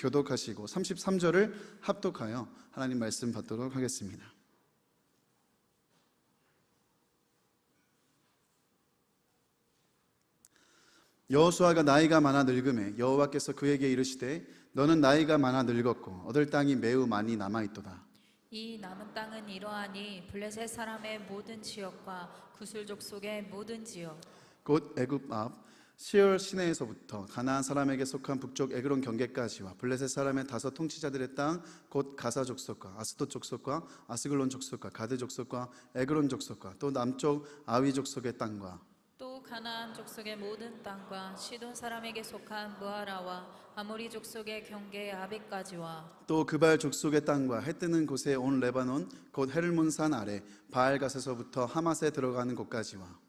교독하시고 33절을 합독하여 하나님 말씀 받도록 하겠습니다. 여호수아가 나이가 많아 늙음에 여호와께서 그에게 이르시되 너는 나이가 많아 늙었고 얻을 땅이 매우 많이 남아있도다. 이 남은 땅은 이러하니 블레셋 사람의 모든 지역과 구슬 족속의 모든 지역 곧 애굽 앞 시올 시내에서부터 가나안 사람에게 속한 북쪽 에그론 경계까지와 블레셋 사람의 5 통치자들의 땅 곧 가사 족속과 아스돗 족속과 아스글론 족속과 가드 족속과 에그론 족속과 또 남쪽 아위 족속의 땅과 또 가나안 족속의 모든 땅과 시돈 사람에게 속한 무하라와 아모리 족속의 경계 아비까지와 또 그발 족속의 땅과 해 뜨는 곳에 온 레바논 곧 헤르몬산 아래 바알갓에서부터 하맛에 들어가는 곳까지와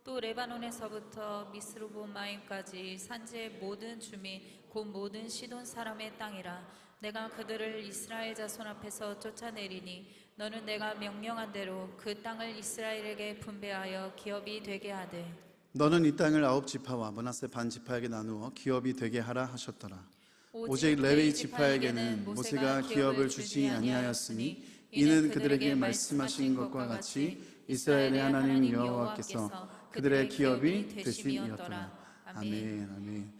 또 레바논에서부터 미스루보마임까지 산지의 모든 주민 곧 모든 시돈 사람의 땅이라. 내가 그들을 이스라엘 자손 앞에서 쫓아내리니 너는 내가 명령한 대로 그 땅을 이스라엘에게 분배하여 기업이 되게 하되 너는 이 땅을 9지파와 므낫세 반 지파에게 나누어 기업이 되게 하라 하셨더라. 오직 레위 지파에게는 모세가 기업을 주지 아니하였으니 이는 그들에게 말씀하신 것과 같이 이스라엘의 하나님 여호와께서 그들의 기업이 되심이었더라. 아멘. 아멘.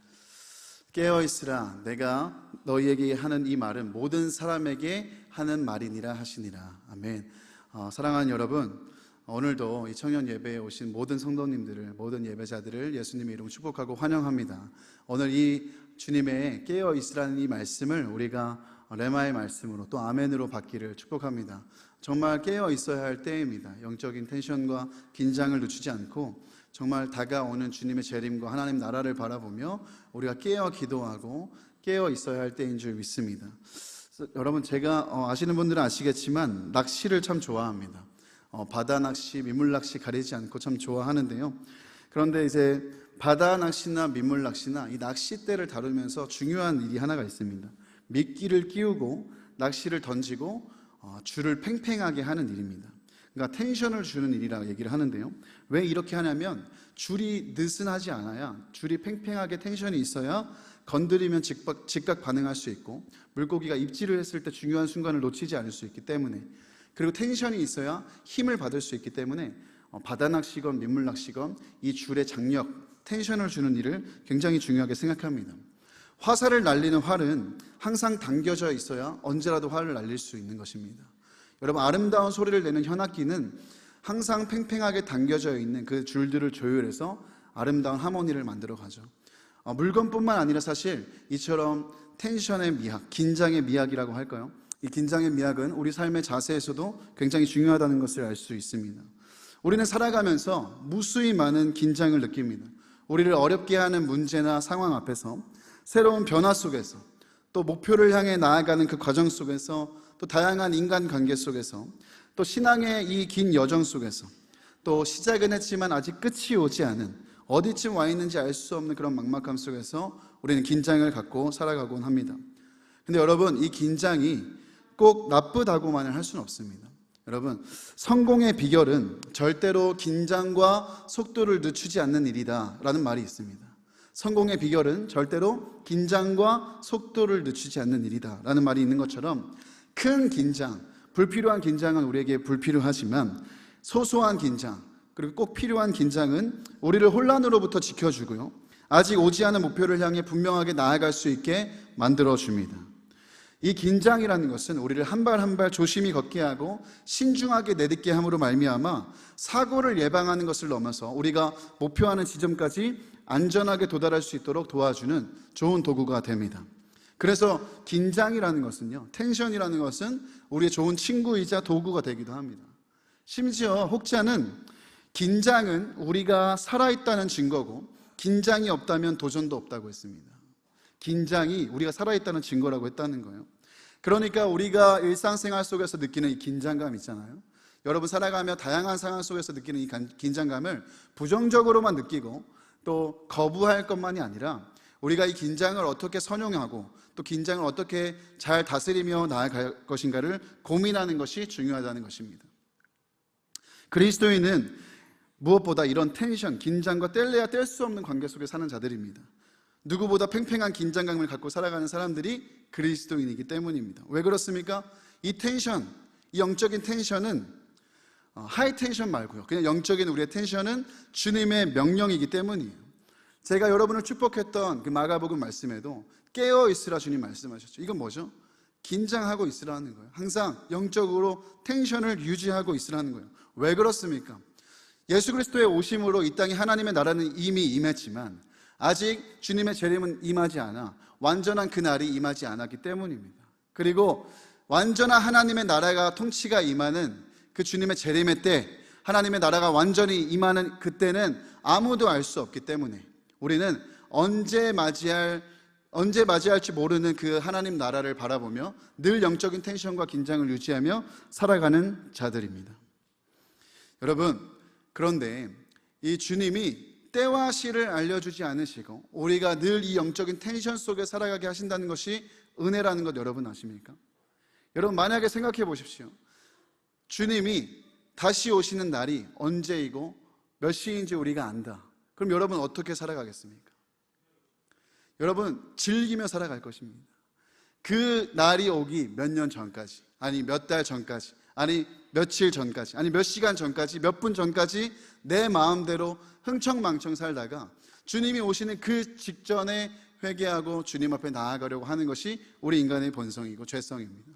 깨어있으라. 내가 너희에게 하는 이 말은 모든 사람에게 하는 말이니라 하시니라. 아멘. 사랑하는 여러분, 오늘도 이 청년 예배에 오신 모든 성도님들을, 모든 예배자들을 예수님의 이름으로 축복하고 환영합니다. 오늘 이 주님의 깨어있으라는 이 말씀을 우리가 레마의 말씀으로 또 아멘으로 받기를 축복합니다. 정말 깨어 있어야 할 때입니다. 영적인 텐션과 긴장을 늦추지 않고 정말 다가오는 주님의 재림과 하나님 나라를 바라보며 우리가 깨어 기도하고 깨어 있어야 할 때인 줄 믿습니다. 여러분, 제가 아시는 분들은 아시겠지만 낚시를 참 좋아합니다. 바다 낚시, 민물 낚시 가리지 않고 참 좋아하는데요. 그런데 이제 바다 낚시나 민물 낚시나 이 낚싯대를 다루면서 중요한 일이 하나가 있습니다. 미끼를 끼우고 낚시를 던지고 줄을 팽팽하게 하는 일입니다. 그러니까 텐션을 주는 일이라고 얘기를 하는데요. 왜 이렇게 하냐면 줄이 느슨하지 않아야, 줄이 팽팽하게 텐션이 있어야 건드리면 즉각 반응할 수 있고 물고기가 입질을 했을 때 중요한 순간을 놓치지 않을 수 있기 때문에, 그리고 텐션이 있어야 힘을 받을 수 있기 때문에 바다 낚시건 민물 낚시건 이 줄의 장력, 텐션을 주는 일을 굉장히 중요하게 생각합니다. 화살을 날리는 활은 항상 당겨져 있어야 언제라도 활을 날릴 수 있는 것입니다. 여러분, 아름다운 소리를 내는 현악기는 항상 팽팽하게 당겨져 있는 그 줄들을 조율해서 아름다운 하모니를 만들어 가죠. 물건뿐만 아니라 사실 이처럼 텐션의 미학, 긴장의 미학이라고 할까요? 이 긴장의 미학은 우리 삶의 자세에서도 굉장히 중요하다는 것을 알 수 있습니다. 우리는 살아가면서 무수히 많은 긴장을 느낍니다. 우리를 어렵게 하는 문제나 상황 앞에서, 새로운 변화 속에서, 또 목표를 향해 나아가는 그 과정 속에서, 또 다양한 인간관계 속에서, 또 신앙의 이 긴 여정 속에서, 또 시작은 했지만 아직 끝이 오지 않은, 어디쯤 와 있는지 알 수 없는 그런 막막함 속에서 우리는 긴장을 갖고 살아가곤 합니다. 근데 여러분, 이 긴장이 꼭 나쁘다고만을 할 수는 없습니다. 여러분, 성공의 비결은 절대로 긴장과 속도를 늦추지 않는 일이다 라는 말이 있습니다. 성공의 비결은 절대로 긴장과 속도를 늦추지 않는 일이다 라는 말이 있는 것처럼, 큰 긴장, 불필요한 긴장은 우리에게 불필요하지만 소소한 긴장, 그리고 꼭 필요한 긴장은 우리를 혼란으로부터 지켜주고요, 아직 오지 않은 목표를 향해 분명하게 나아갈 수 있게 만들어줍니다. 이 긴장이라는 것은 우리를 한 발 한 발 조심히 걷게 하고 신중하게 내딛게 함으로 말미암아 사고를 예방하는 것을 넘어서 우리가 목표하는 지점까지 안전하게 도달할 수 있도록 도와주는 좋은 도구가 됩니다. 그래서 긴장이라는 것은요, 텐션이라는 것은 우리의 좋은 친구이자 도구가 되기도 합니다. 심지어 혹자는 긴장은 우리가 살아있다는 증거고 긴장이 없다면 도전도 없다고 했습니다. 긴장이 우리가 살아있다는 증거라고 했다는 거예요. 그러니까 우리가 일상생활 속에서 느끼는 이 긴장감 있잖아요. 여러분, 살아가며 다양한 상황 속에서 느끼는 이 긴장감을 부정적으로만 느끼고 또 거부할 것만이 아니라 우리가 이 긴장을 어떻게 선용하고 또 긴장을 어떻게 잘 다스리며 나아갈 것인가를 고민하는 것이 중요하다는 것입니다. 그리스도인은 무엇보다 이런 텐션, 긴장과 뗄래야 뗄 수 없는 관계 속에 사는 자들입니다. 누구보다 팽팽한 긴장감을 갖고 살아가는 사람들이 그리스도인이기 때문입니다. 왜 그렇습니까? 이 텐션, 이 영적인 텐션은 하이 텐션 말고요, 그냥 영적인 우리의 텐션은 주님의 명령이기 때문이에요. 제가 여러분을 축복했던 그 마가복음 말씀에도 깨어 있으라 주님 말씀하셨죠. 이건 뭐죠? 긴장하고 있으라는 거예요. 항상 영적으로 텐션을 유지하고 있으라는 거예요. 왜 그렇습니까? 예수 그리스도의 오심으로 이 땅에 하나님의 나라는 이미 임했지만 아직 주님의 재림은 임하지 않아 완전한 그 날이 임하지 않았기 때문입니다. 그리고 완전한 하나님의 나라가 통치가 임하는 그 주님의 재림의 때, 하나님의 나라가 완전히 임하는 그때는 아무도 알 수 없기 때문에 우리는 언제 맞이할지 모르는 그 하나님 나라를 바라보며 늘 영적인 텐션과 긴장을 유지하며 살아가는 자들입니다. 여러분, 그런데 이 주님이 때와 시를 알려주지 않으시고 우리가 늘 이 영적인 텐션 속에 살아가게 하신다는 것이 은혜라는 것 여러분 아십니까? 여러분, 만약에 생각해 보십시오. 주님이 다시 오시는 날이 언제이고 몇 시인지 우리가 안다. 그럼 여러분 어떻게 살아가겠습니까? 여러분, 즐기며 살아갈 것입니다. 그 날이 오기 몇 년 전까지, 아니 몇 달 전까지, 아니 며칠 전까지, 아니 몇 시간 전까지, 몇 분 전까지 내 마음대로 흥청망청 살다가 주님이 오시는 그 직전에 회개하고 주님 앞에 나아가려고 하는 것이 우리 인간의 본성이고 죄성입니다.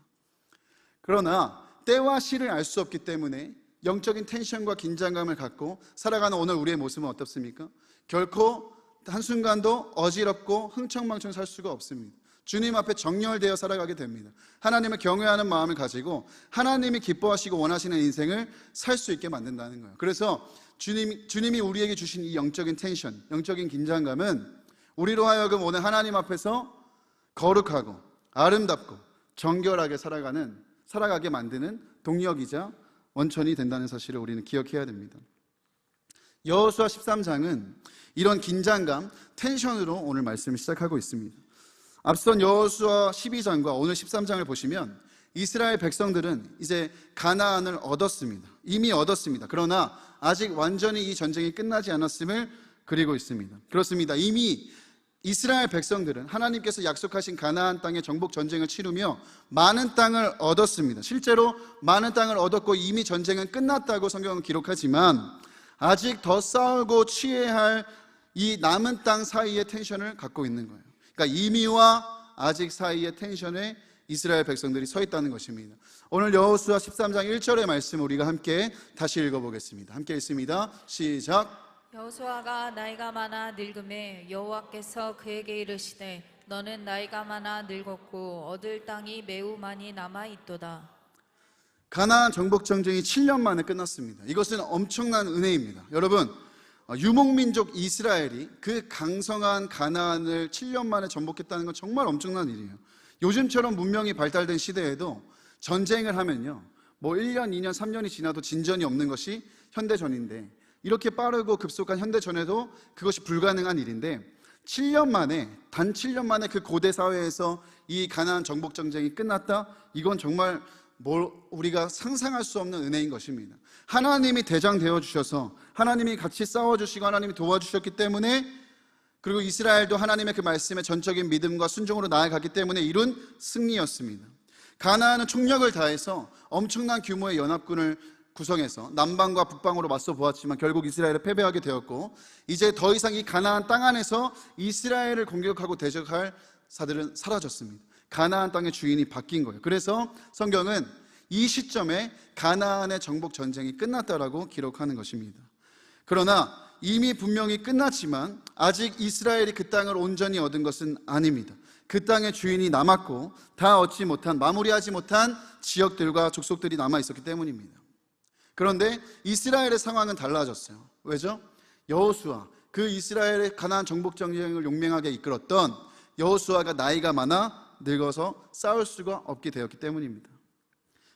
그러나 때와 시를 알 수 없기 때문에 영적인 텐션과 긴장감을 갖고 살아가는 오늘 우리의 모습은 어떻습니까? 결코 한순간도 어지럽고 흥청망청 살 수가 없습니다. 주님 앞에 정렬되어 살아가게 됩니다. 하나님을 경외하는 마음을 가지고 하나님이 기뻐하시고 원하시는 인생을 살 수 있게 만든다는 거예요. 그래서 주님이 우리에게 주신 이 영적인 텐션, 영적인 긴장감은 우리로 하여금 오늘 하나님 앞에서 거룩하고 아름답고 정결하게 살아가게 만드는 동력이자 원천이 된다는 사실을 우리는 기억해야 됩니다. 여호수아 13장은 이런 긴장감, 텐션으로 오늘 말씀을 시작하고 있습니다. 앞선 여호수아 12장과 오늘 13장을 보시면 이스라엘 백성들은 이제 가나안을 얻었습니다. 이미 얻었습니다. 그러나 아직 완전히 이 전쟁이 끝나지 않았음을 그리고 있습니다. 그렇습니다. 이미 이스라엘 백성들은 하나님께서 약속하신 가나안 땅의 정복 전쟁을 치르며 많은 땅을 얻었습니다. 실제로 많은 땅을 얻었고 이미 전쟁은 끝났다고 성경은 기록하지만 아직 더 싸우고 취해야 할 이 남은 땅 사이의 텐션을 갖고 있는 거예요. 그러니까 이미와 아직 사이의 텐션에 이스라엘 백성들이 서 있다는 것입니다. 오늘 여호수아 13장 1절의 말씀 우리가 함께 다시 읽어보겠습니다. 함께 읽습니다. 시작. 여호수아가 나이가 많아 늙음에 여호와께서 그에게 이르시되 너는 나이가 많아 늙었고 얻을 땅이 매우 많이 남아 있도다. 가나안 정복 전쟁이 7년 만에 끝났습니다. 이것은 엄청난 은혜입니다. 여러분, 유목민족 이스라엘이 그 강성한 가나안을 7년 만에 정복했다는 건 정말 엄청난 일이에요. 요즘처럼 문명이 발달된 시대에도 전쟁을 하면요, 뭐 1년, 2년, 3년이 지나도 진전이 없는 것이 현대전인데 이렇게 빠르고 급속한 현대전에도 그것이 불가능한 일인데 7년 만에, 단 7년 만에 그 고대 사회에서 이 가나안 정복 전쟁이 끝났다? 이건 정말 우리가 상상할 수 없는 은혜인 것입니다. 하나님이 대장 되어주셔서 하나님이 같이 싸워주시고 하나님이 도와주셨기 때문에, 그리고 이스라엘도 하나님의 그 말씀에 전적인 믿음과 순종으로 나아갔기 때문에 이룬 승리였습니다. 가나안은 총력을 다해서 엄청난 규모의 연합군을 구성해서 남방과 북방으로 맞서 보았지만 결국 이스라엘을 패배하게 되었고, 이제 더 이상 이 가나안 땅 안에서 이스라엘을 공격하고 대적할 사들은 사라졌습니다. 가나안 땅의 주인이 바뀐 거예요. 그래서 성경은 이 시점에 가나안의 정복 전쟁이 끝났다라고 기록하는 것입니다. 그러나 이미 분명히 끝났지만 아직 이스라엘이 그 땅을 온전히 얻은 것은 아닙니다. 그 땅의 주인이 남았고 다 얻지 못한, 마무리하지 못한 지역들과 족속들이 남아 있었기 때문입니다. 그런데 이스라엘의 상황은 달라졌어요. 왜죠? 여호수아, 그 이스라엘의 가나안 정복 전쟁을 용맹하게 이끌었던 여호수아가 나이가 많아 늙어서 싸울 수가 없게 되었기 때문입니다.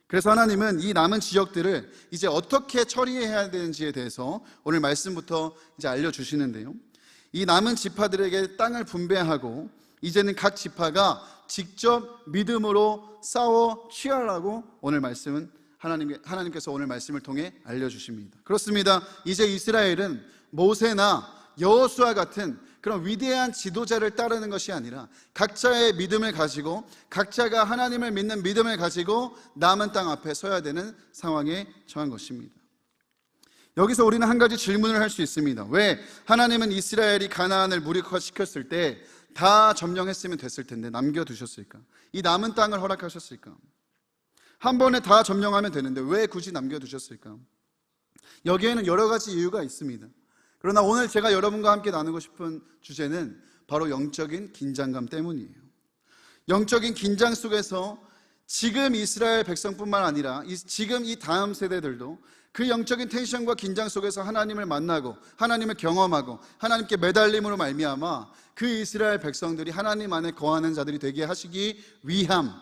그래서 하나님은 이 남은 지역들을 이제 어떻게 처리해야 되는지에 대해서 오늘 말씀부터 이제 알려주시는데요, 이 남은 지파들에게 땅을 분배하고 이제는 각 지파가 직접 믿음으로 싸워 취하라고 오늘 말씀은 하나님께서 오늘 말씀을 통해 알려주십니다. 그렇습니다. 이제 이스라엘은 모세나 여호수아 같은 그런 위대한 지도자를 따르는 것이 아니라 각자의 믿음을 가지고 각자가 하나님을 믿는 믿음을 가지고 남은 땅 앞에 서야 되는 상황에 처한 것입니다. 여기서 우리는 한 가지 질문을 할 수 있습니다. 왜 하나님은 이스라엘이 가나안을 무력화시켰을 때 다 점령했으면 됐을 텐데 남겨두셨을까? 이 남은 땅을 허락하셨을까? 한 번에 다 점령하면 되는데 왜 굳이 남겨두셨을까? 여기에는 여러 가지 이유가 있습니다. 그러나 오늘 제가 여러분과 함께 나누고 싶은 주제는 바로 영적인 긴장감 때문이에요. 영적인 긴장 속에서 지금 이스라엘 백성뿐만 아니라 지금 이 다음 세대들도 그 영적인 텐션과 긴장 속에서 하나님을 만나고 하나님을 경험하고 하나님께 매달림으로 말미암아 그 이스라엘 백성들이 하나님 안에 거하는 자들이 되게 하시기 위함,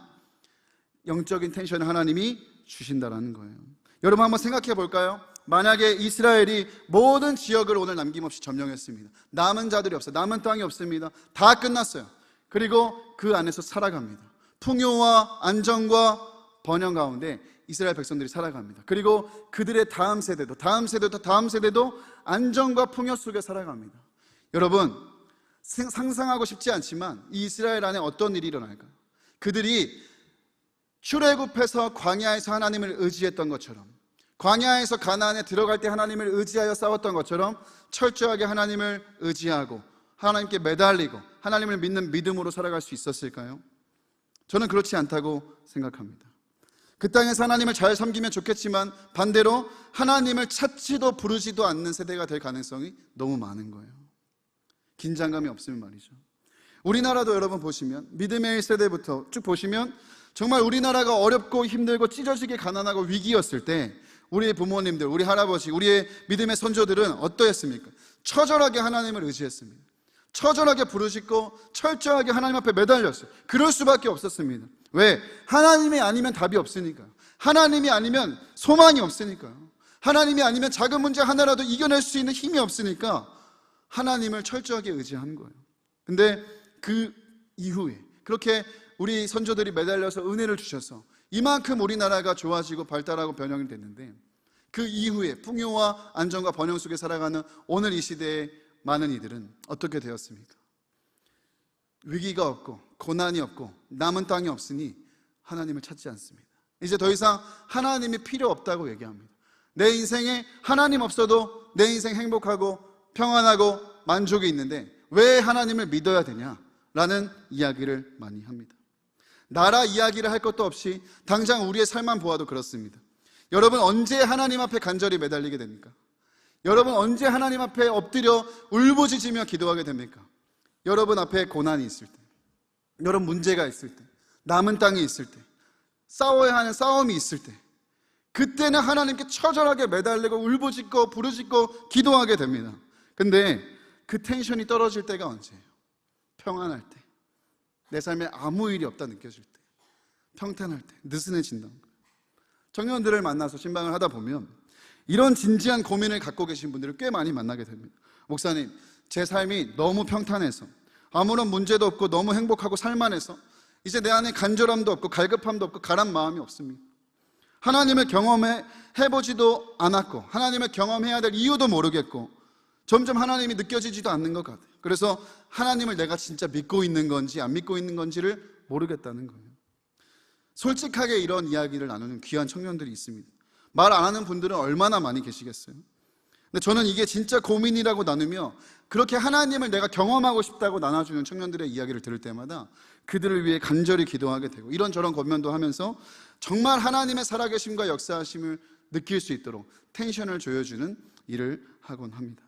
영적인 텐션을 하나님이 주신다라는 거예요. 여러분 한번 생각해 볼까요? 만약에 이스라엘이 모든 지역을 오늘 남김없이 점령했습니다. 남은 자들이 없어요. 남은 땅이 없습니다. 다 끝났어요. 그리고 그 안에서 살아갑니다. 풍요와 안정과 번영 가운데 이스라엘 백성들이 살아갑니다. 그리고 그들의 다음 세대도 안정과 풍요 속에 살아갑니다. 여러분 상상하고 싶지 않지만 이 이스라엘 안에 어떤 일이 일어날까? 그들이 출애굽해서 광야에서 하나님을 의지했던 것처럼, 광야에서 가나안에 들어갈 때 하나님을 의지하여 싸웠던 것처럼 철저하게 하나님을 의지하고 하나님께 매달리고 하나님을 믿는 믿음으로 살아갈 수 있었을까요? 저는 그렇지 않다고 생각합니다. 그 땅에서 하나님을 잘 섬기면 좋겠지만 반대로 하나님을 찾지도 부르지도 않는 세대가 될 가능성이 너무 많은 거예요. 긴장감이 없으면 말이죠. 우리나라도 여러분 보시면 믿음의 1세대부터 쭉 보시면 정말 우리나라가 어렵고 힘들고 찢어지게 가난하고 위기였을 때 우리의 부모님들, 우리 할아버지, 우리의 믿음의 선조들은 어떠했습니까? 처절하게 하나님을 의지했습니다. 처절하게 부르짖고 철저하게 하나님 앞에 매달렸어요. 그럴 수밖에 없었습니다. 왜? 하나님이 아니면 답이 없으니까. 하나님이 아니면 소망이 없으니까요. 하나님이 아니면 작은 문제 하나라도 이겨낼 수 있는 힘이 없으니까 하나님을 철저하게 의지한 거예요. 근데 그 이후에 그렇게 우리 선조들이 매달려서 은혜를 주셔서 이만큼 우리나라가 좋아지고 발달하고 변형이 됐는데 그 이후에 풍요와 안정과 번영 속에 살아가는 오늘 이 시대의 많은 이들은 어떻게 되었습니까? 위기가 없고 고난이 없고 남은 땅이 없으니 하나님을 찾지 않습니다. 이제 더 이상 하나님이 필요 없다고 얘기합니다. 내 인생에 하나님 없어도 내 인생 행복하고 평안하고 만족이 있는데 왜 하나님을 믿어야 되냐라는 이야기를 많이 합니다. 나라 이야기를 할 것도 없이 당장 우리의 삶만 보아도 그렇습니다. 여러분 언제 하나님 앞에 간절히 매달리게 됩니까? 여러분 언제 하나님 앞에 엎드려 울부짖으며 기도하게 됩니까? 여러분 앞에 고난이 있을 때, 여러분 문제가 있을 때, 남은 땅이 있을 때, 싸워야 하는 싸움이 있을 때, 그때는 하나님께 처절하게 매달리고 울부짖고 부르짖고 기도하게 됩니다. 근데 그 텐션이 떨어질 때가 언제예요? 평안할 때, 내 삶에 아무 일이 없다 느껴질 때, 평탄할 때, 느슨해진다는 거예요. 청년들을 만나서 신방을 하다 보면 이런 진지한 고민을 갖고 계신 분들을 꽤 많이 만나게 됩니다. 목사님, 제 삶이 너무 평탄해서 아무런 문제도 없고 너무 행복하고 살만해서 이제 내 안에 간절함도 없고 갈급함도 없고 가란 마음이 없습니다. 하나님을 경험해보지도 않았고 하나님을 경험해야 될 이유도 모르겠고 점점 하나님이 느껴지지도 않는 것 같아요. 그래서 하나님을 내가 진짜 믿고 있는 건지 안 믿고 있는 건지를 모르겠다는 거예요. 솔직하게 이런 이야기를 나누는 귀한 청년들이 있습니다. 말 안 하는 분들은 얼마나 많이 계시겠어요? 근데 저는 이게 진짜 고민이라고 나누며 그렇게 하나님을 내가 경험하고 싶다고 나눠주는 청년들의 이야기를 들을 때마다 그들을 위해 간절히 기도하게 되고 이런저런 고민도 하면서 정말 하나님의 살아계심과 역사하심을 느낄 수 있도록 텐션을 조여주는 일을 하곤 합니다.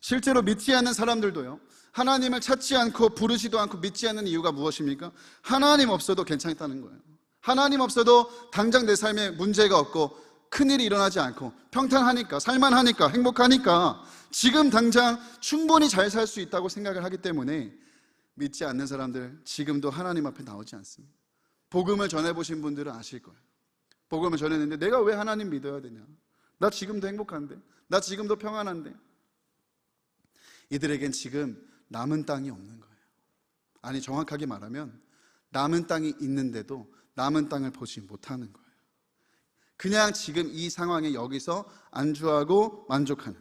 실제로 믿지 않는 사람들도요, 하나님을 찾지 않고 부르지도 않고 믿지 않는 이유가 무엇입니까? 하나님 없어도 괜찮다는 거예요. 하나님 없어도 당장 내 삶에 문제가 없고 큰일이 일어나지 않고 평탄하니까, 살만하니까, 행복하니까 지금 당장 충분히 잘 살 수 있다고 생각을 하기 때문에 믿지 않는 사람들 지금도 하나님 앞에 나오지 않습니다. 복음을 전해보신 분들은 아실 거예요. 복음을 전했는데 내가 왜 하나님 믿어야 되냐? 나 지금도 행복한데, 나 지금도 평안한데. 이들에겐 지금 남은 땅이 없는 거예요. 아니, 정확하게 말하면 남은 땅이 있는데도 남은 땅을 보지 못하는 거예요. 그냥 지금 이 상황에 여기서 안주하고 만족하는,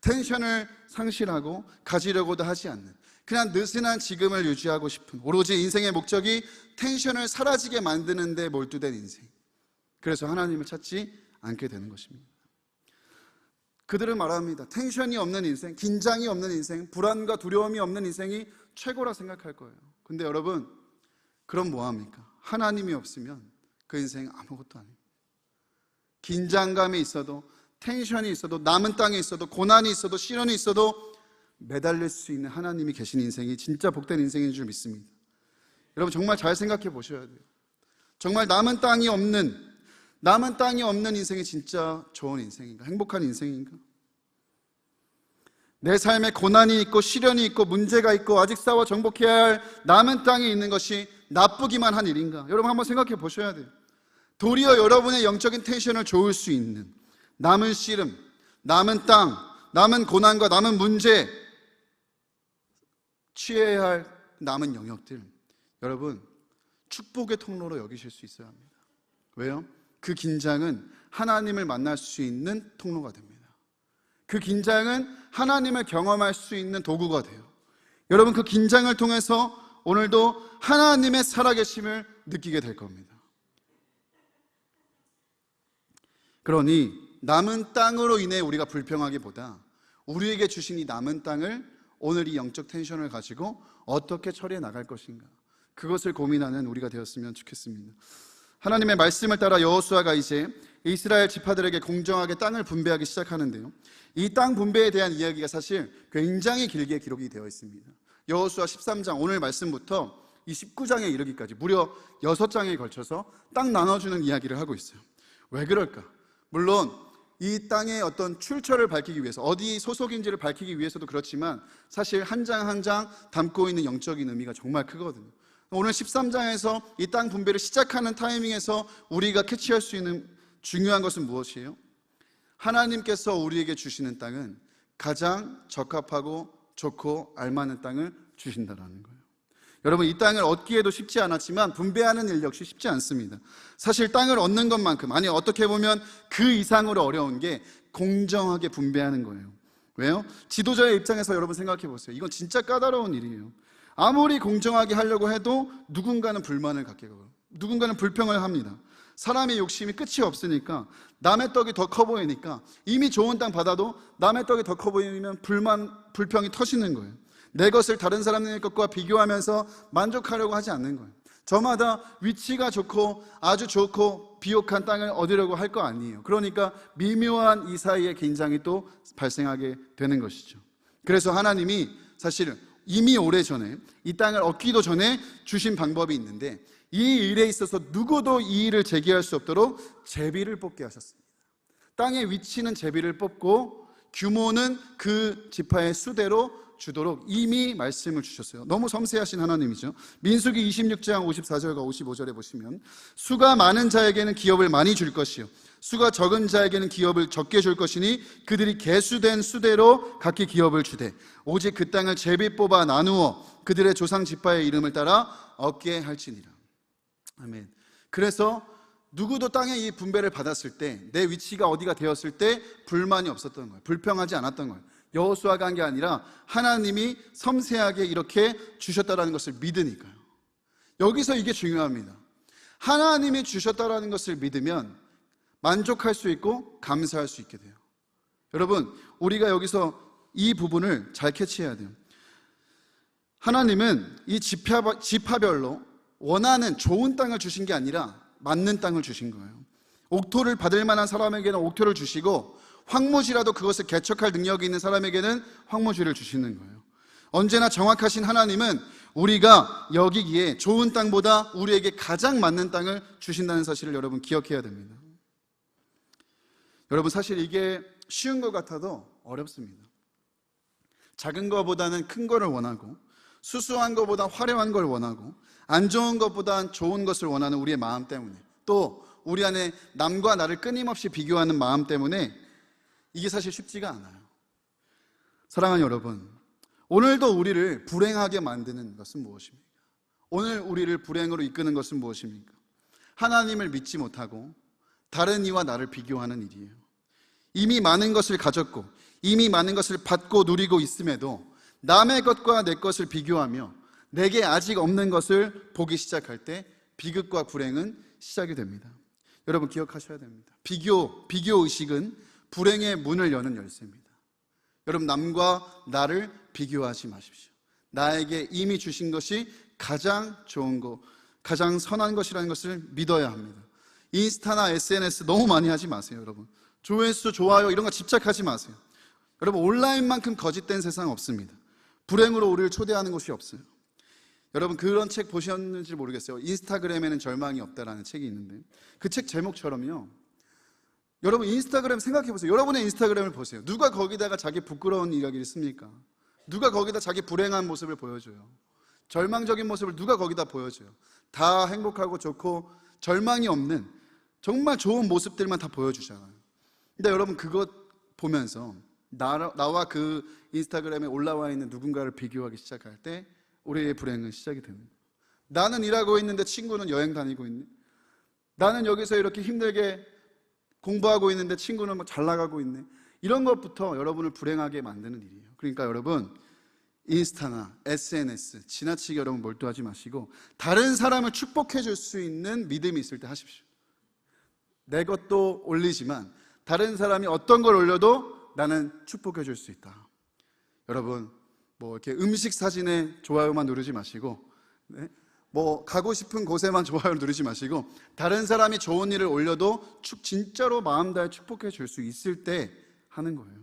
텐션을 상실하고 가지려고도 하지 않는, 그냥 느슨한 지금을 유지하고 싶은, 오로지 인생의 목적이 텐션을 사라지게 만드는 데 몰두된 인생. 그래서 하나님을 찾지 않게 되는 것입니다. 그들은 말합니다. 텐션이 없는 인생, 긴장이 없는 인생, 불안과 두려움이 없는 인생이 최고라 생각할 거예요. 근데 여러분, 그럼 뭐합니까? 하나님이 없으면 그 인생 아무것도 아닙니다. 긴장감이 있어도, 텐션이 있어도, 남은 땅에 있어도, 고난이 있어도, 시련이 있어도 매달릴 수 있는 하나님이 계신 인생이 진짜 복된 인생인 줄 믿습니다. 여러분, 정말 잘 생각해 보셔야 돼요. 정말 남은 땅이 없는 인생이 진짜 좋은 인생인가? 행복한 인생인가? 내 삶에 고난이 있고 시련이 있고 문제가 있고 아직 싸워 정복해야 할 남은 땅에 있는 것이 나쁘기만 한 일인가? 여러분 한번 생각해 보셔야 돼요. 도리어 여러분의 영적인 텐션을 좋을 수 있는 남은 씨름, 남은 땅, 남은 고난과 남은 문제, 취해야 할 남은 영역들, 여러분 축복의 통로로 여기실 수 있어야 합니다. 왜요? 그 긴장은 하나님을 만날 수 있는 통로가 됩니다. 그 긴장은 하나님을 경험할 수 있는 도구가 돼요. 여러분, 그 긴장을 통해서 오늘도 하나님의 살아계심을 느끼게 될 겁니다. 그러니 남은 땅으로 인해 우리가 불평하기보다 우리에게 주신 이 남은 땅을 오늘 이 영적 텐션을 가지고 어떻게 처리해 나갈 것인가, 그것을 고민하는 우리가 되었으면 좋겠습니다. 하나님의 말씀을 따라 여호수아가 이제 이스라엘 지파들에게 공정하게 땅을 분배하기 시작하는데요, 이 땅 분배에 대한 이야기가 사실 굉장히 길게 기록이 되어 있습니다. 여호수아 13장 오늘 말씀부터 이 19장에 이르기까지 무려 6장에 걸쳐서 땅 나눠주는 이야기를 하고 있어요. 왜 그럴까? 물론 이 땅의 어떤 출처를 밝히기 위해서, 어디 소속인지를 밝히기 위해서도 그렇지만 사실 한 장 한 장 담고 있는 영적인 의미가 정말 크거든요. 오늘 13장에서 이 땅 분배를 시작하는 타이밍에서 우리가 캐치할 수 있는 중요한 것은 무엇이에요? 하나님께서 우리에게 주시는 땅은 가장 적합하고 좋고 알맞는 땅을 주신다라는 거예요. 여러분, 이 땅을 얻기에도 쉽지 않았지만 분배하는 일 역시 쉽지 않습니다. 사실 땅을 얻는 것만큼, 아니 어떻게 보면 그 이상으로 어려운 게 공정하게 분배하는 거예요. 왜요? 지도자의 입장에서 여러분 생각해 보세요. 이건 진짜 까다로운 일이에요. 아무리 공정하게 하려고 해도 누군가는 불만을 갖게 하고 누군가는 불평을 합니다. 사람의 욕심이 끝이 없으니까, 남의 떡이 더 커 보이니까, 이미 좋은 땅 받아도 남의 떡이 더 커 보이면 불평이 터지는 거예요. 내 것을 다른 사람의 것과 비교하면서 만족하려고 하지 않는 거예요. 저마다 위치가 좋고 아주 좋고 비옥한 땅을 얻으려고 할 거 아니에요. 그러니까 미묘한 이 사이의 긴장이 또 발생하게 되는 것이죠. 그래서 하나님이 사실 이미 오래전에 이 땅을 얻기도 전에 주신 방법이 있는데, 이 일에 있어서 누구도 이 일을 제기할 수 없도록 제비를 뽑게 하셨습니다. 땅의 위치는 제비를 뽑고 규모는 그 지파의 수대로 주도록 이미 말씀을 주셨어요. 너무 섬세하신 하나님이죠. 민수기 26장 54절과 55절에 보시면, 수가 많은 자에게는 기업을 많이 줄 것이요 수가 적은 자에게는 기업을 적게 줄 것이니 그들이 계수된 수대로 각기 기업을 주되 오직 그 땅을 제비 뽑아 나누어 그들의 조상 지파의 이름을 따라 얻게 할지니라. 아멘. 그래서 누구도 땅의 이 분배를 받았을 때, 내 위치가 어디가 되었을 때 불만이 없었던 거예요. 불평하지 않았던 거예요. 여호수아가 한 게 아니라 하나님이 섬세하게 이렇게 주셨다라는 것을 믿으니까요. 여기서 이게 중요합니다. 하나님이 주셨다라는 것을 믿으면 만족할 수 있고 감사할 수 있게 돼요. 여러분, 우리가 여기서 이 부분을 잘 캐치해야 돼요. 하나님은 이 지파별로 원하는 좋은 땅을 주신 게 아니라 맞는 땅을 주신 거예요. 옥토를 받을 만한 사람에게는 옥토를 주시고, 황무지라도 그것을 개척할 능력이 있는 사람에게는 황무지를 주시는 거예요. 언제나 정확하신 하나님은 우리가 여기기에 좋은 땅보다 우리에게 가장 맞는 땅을 주신다는 사실을 여러분 기억해야 됩니다. 여러분, 사실 이게 쉬운 것 같아도 어렵습니다. 작은 것보다는 큰 거를 원하고, 수수한 것보다 화려한 걸 원하고, 안 좋은 것보다 좋은 것을 원하는 우리의 마음 때문에, 또 우리 안에 남과 나를 끊임없이 비교하는 마음 때문에 이게 사실 쉽지가 않아요. 사랑하는 여러분, 오늘도 우리를 불행하게 만드는 것은 무엇입니까? 오늘 우리를 불행으로 이끄는 것은 무엇입니까? 하나님을 믿지 못하고 다른 이와 나를 비교하는 일이에요. 이미 많은 것을 가졌고 이미 많은 것을 받고 누리고 있음에도 남의 것과 내 것을 비교하며 내게 아직 없는 것을 보기 시작할 때 비극과 불행은 시작이 됩니다. 여러분 기억하셔야 됩니다. 비교 의식은 불행의 문을 여는 열쇠입니다. 여러분 남과 나를 비교하지 마십시오. 나에게 이미 주신 것이 가장 좋은 것, 가장 선한 것이라는 것을 믿어야 합니다. 인스타나 SNS 너무 많이 하지 마세요. 여러분 조회수, 좋아요 이런 거 집착하지 마세요. 여러분 온라인만큼 거짓된 세상 없습니다. 불행으로 우리를 초대하는 곳이 없어요. 여러분 그런 책 보셨는지 모르겠어요. 인스타그램에는 절망이 없다라는 책이 있는데 그 책 제목처럼요, 여러분 인스타그램 생각해 보세요. 여러분의 인스타그램을 보세요. 누가 거기다가 자기 부끄러운 이야기를 씁니까? 누가 거기다 자기 불행한 모습을 보여줘요? 절망적인 모습을 누가 거기다 보여줘요? 다 행복하고 좋고 절망이 없는 정말 좋은 모습들만 다 보여주잖아요. 근데 여러분 그것 보면서 나와 그 인스타그램에 올라와 있는 누군가를 비교하기 시작할 때 우리의 불행은 시작이 됩니다. 나는 일하고 있는데 친구는 여행 다니고 있네. 나는 여기서 이렇게 힘들게 공부하고 있는데 친구는 뭐 잘 나가고 있네. 이런 것부터 여러분을 불행하게 만드는 일이에요. 그러니까 여러분 인스타나 SNS 지나치게 여러분 몰두하지 마시고 다른 사람을 축복해 줄 수 있는 믿음이 있을 때 하십시오. 내 것도 올리지만 다른 사람이 어떤 걸 올려도 나는 축복해 줄 수 있다. 여러분 뭐 이렇게 음식 사진에 좋아요만 누르지 마시고, 네? 뭐 가고 싶은 곳에만 좋아요를 누르지 마시고 다른 사람이 좋은 일을 올려도 진짜로 마음 다해 축복해 줄 수 있을 때 하는 거예요.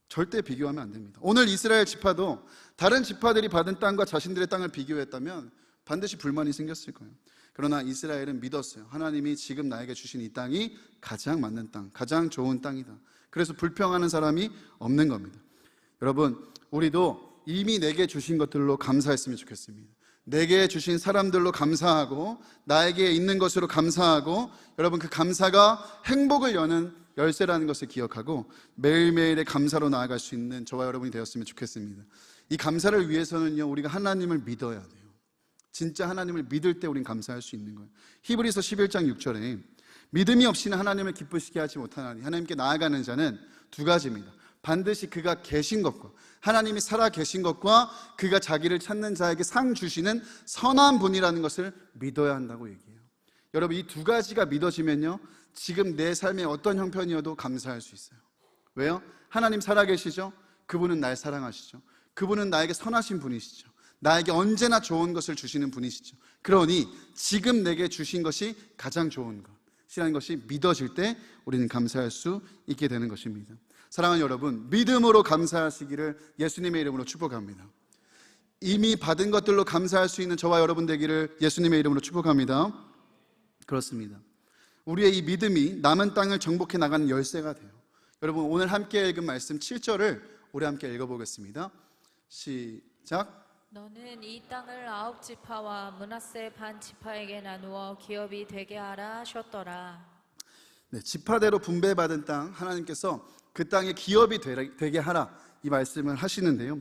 절대 비교하면 안 됩니다. 오늘 이스라엘 지파도 다른 지파들이 받은 땅과 자신들의 땅을 비교했다면 반드시 불만이 생겼을 거예요. 그러나 이스라엘은 믿었어요. 하나님이 지금 나에게 주신 이 땅이 가장 맞는 땅, 가장 좋은 땅이다. 그래서 불평하는 사람이 없는 겁니다. 여러분 우리도 이미 내게 주신 것들로 감사했으면 좋겠습니다. 내게 주신 사람들로 감사하고 나에게 있는 것으로 감사하고, 여러분 그 감사가 행복을 여는 열쇠라는 것을 기억하고 매일매일의 감사로 나아갈 수 있는 저와 여러분이 되었으면 좋겠습니다. 이 감사를 위해서는요 우리가 하나님을 믿어야 돼요. 진짜 하나님을 믿을 때 우린 감사할 수 있는 거예요. 히브리서 11장 6절에 믿음이 없이는 하나님을 기쁘시게 하지 못하나니 하나님께 나아가는 자는 두 가지입니다. 반드시 그가 계신 것과 하나님이 살아 계신 것과 그가 자기를 찾는 자에게 상 주시는 선한 분이라는 것을 믿어야 한다고 얘기해요. 여러분 이 두 가지가 믿어지면요 지금 내 삶의 어떤 형편이어도 감사할 수 있어요. 왜요? 하나님 살아 계시죠? 그분은 날 사랑하시죠. 그분은 나에게 선하신 분이시죠. 나에게 언제나 좋은 것을 주시는 분이시죠. 그러니 지금 내게 주신 것이 가장 좋은 것이라는 것이 믿어질 때 우리는 감사할 수 있게 되는 것입니다. 사랑하는 여러분, 믿음으로 감사하시기를 예수님의 이름으로 축복합니다. 이미 받은 것들로 감사할 수 있는 저와 여러분 되기를 예수님의 이름으로 축복합니다. 그렇습니다. 우리의 이 믿음이 남은 땅을 정복해 나가는 열쇠가 돼요. 여러분 오늘 함께 읽은 말씀 7절을 우리 함께 읽어보겠습니다. 시작. 너는 이 땅을 9지파와 므낫세 반 지파에게 나누어 기업이 되게 하라 하셨더라. 네, 지파대로 분배받은 땅 하나님께서 그 땅에 기업이 되게 하라 이 말씀을 하시는데요.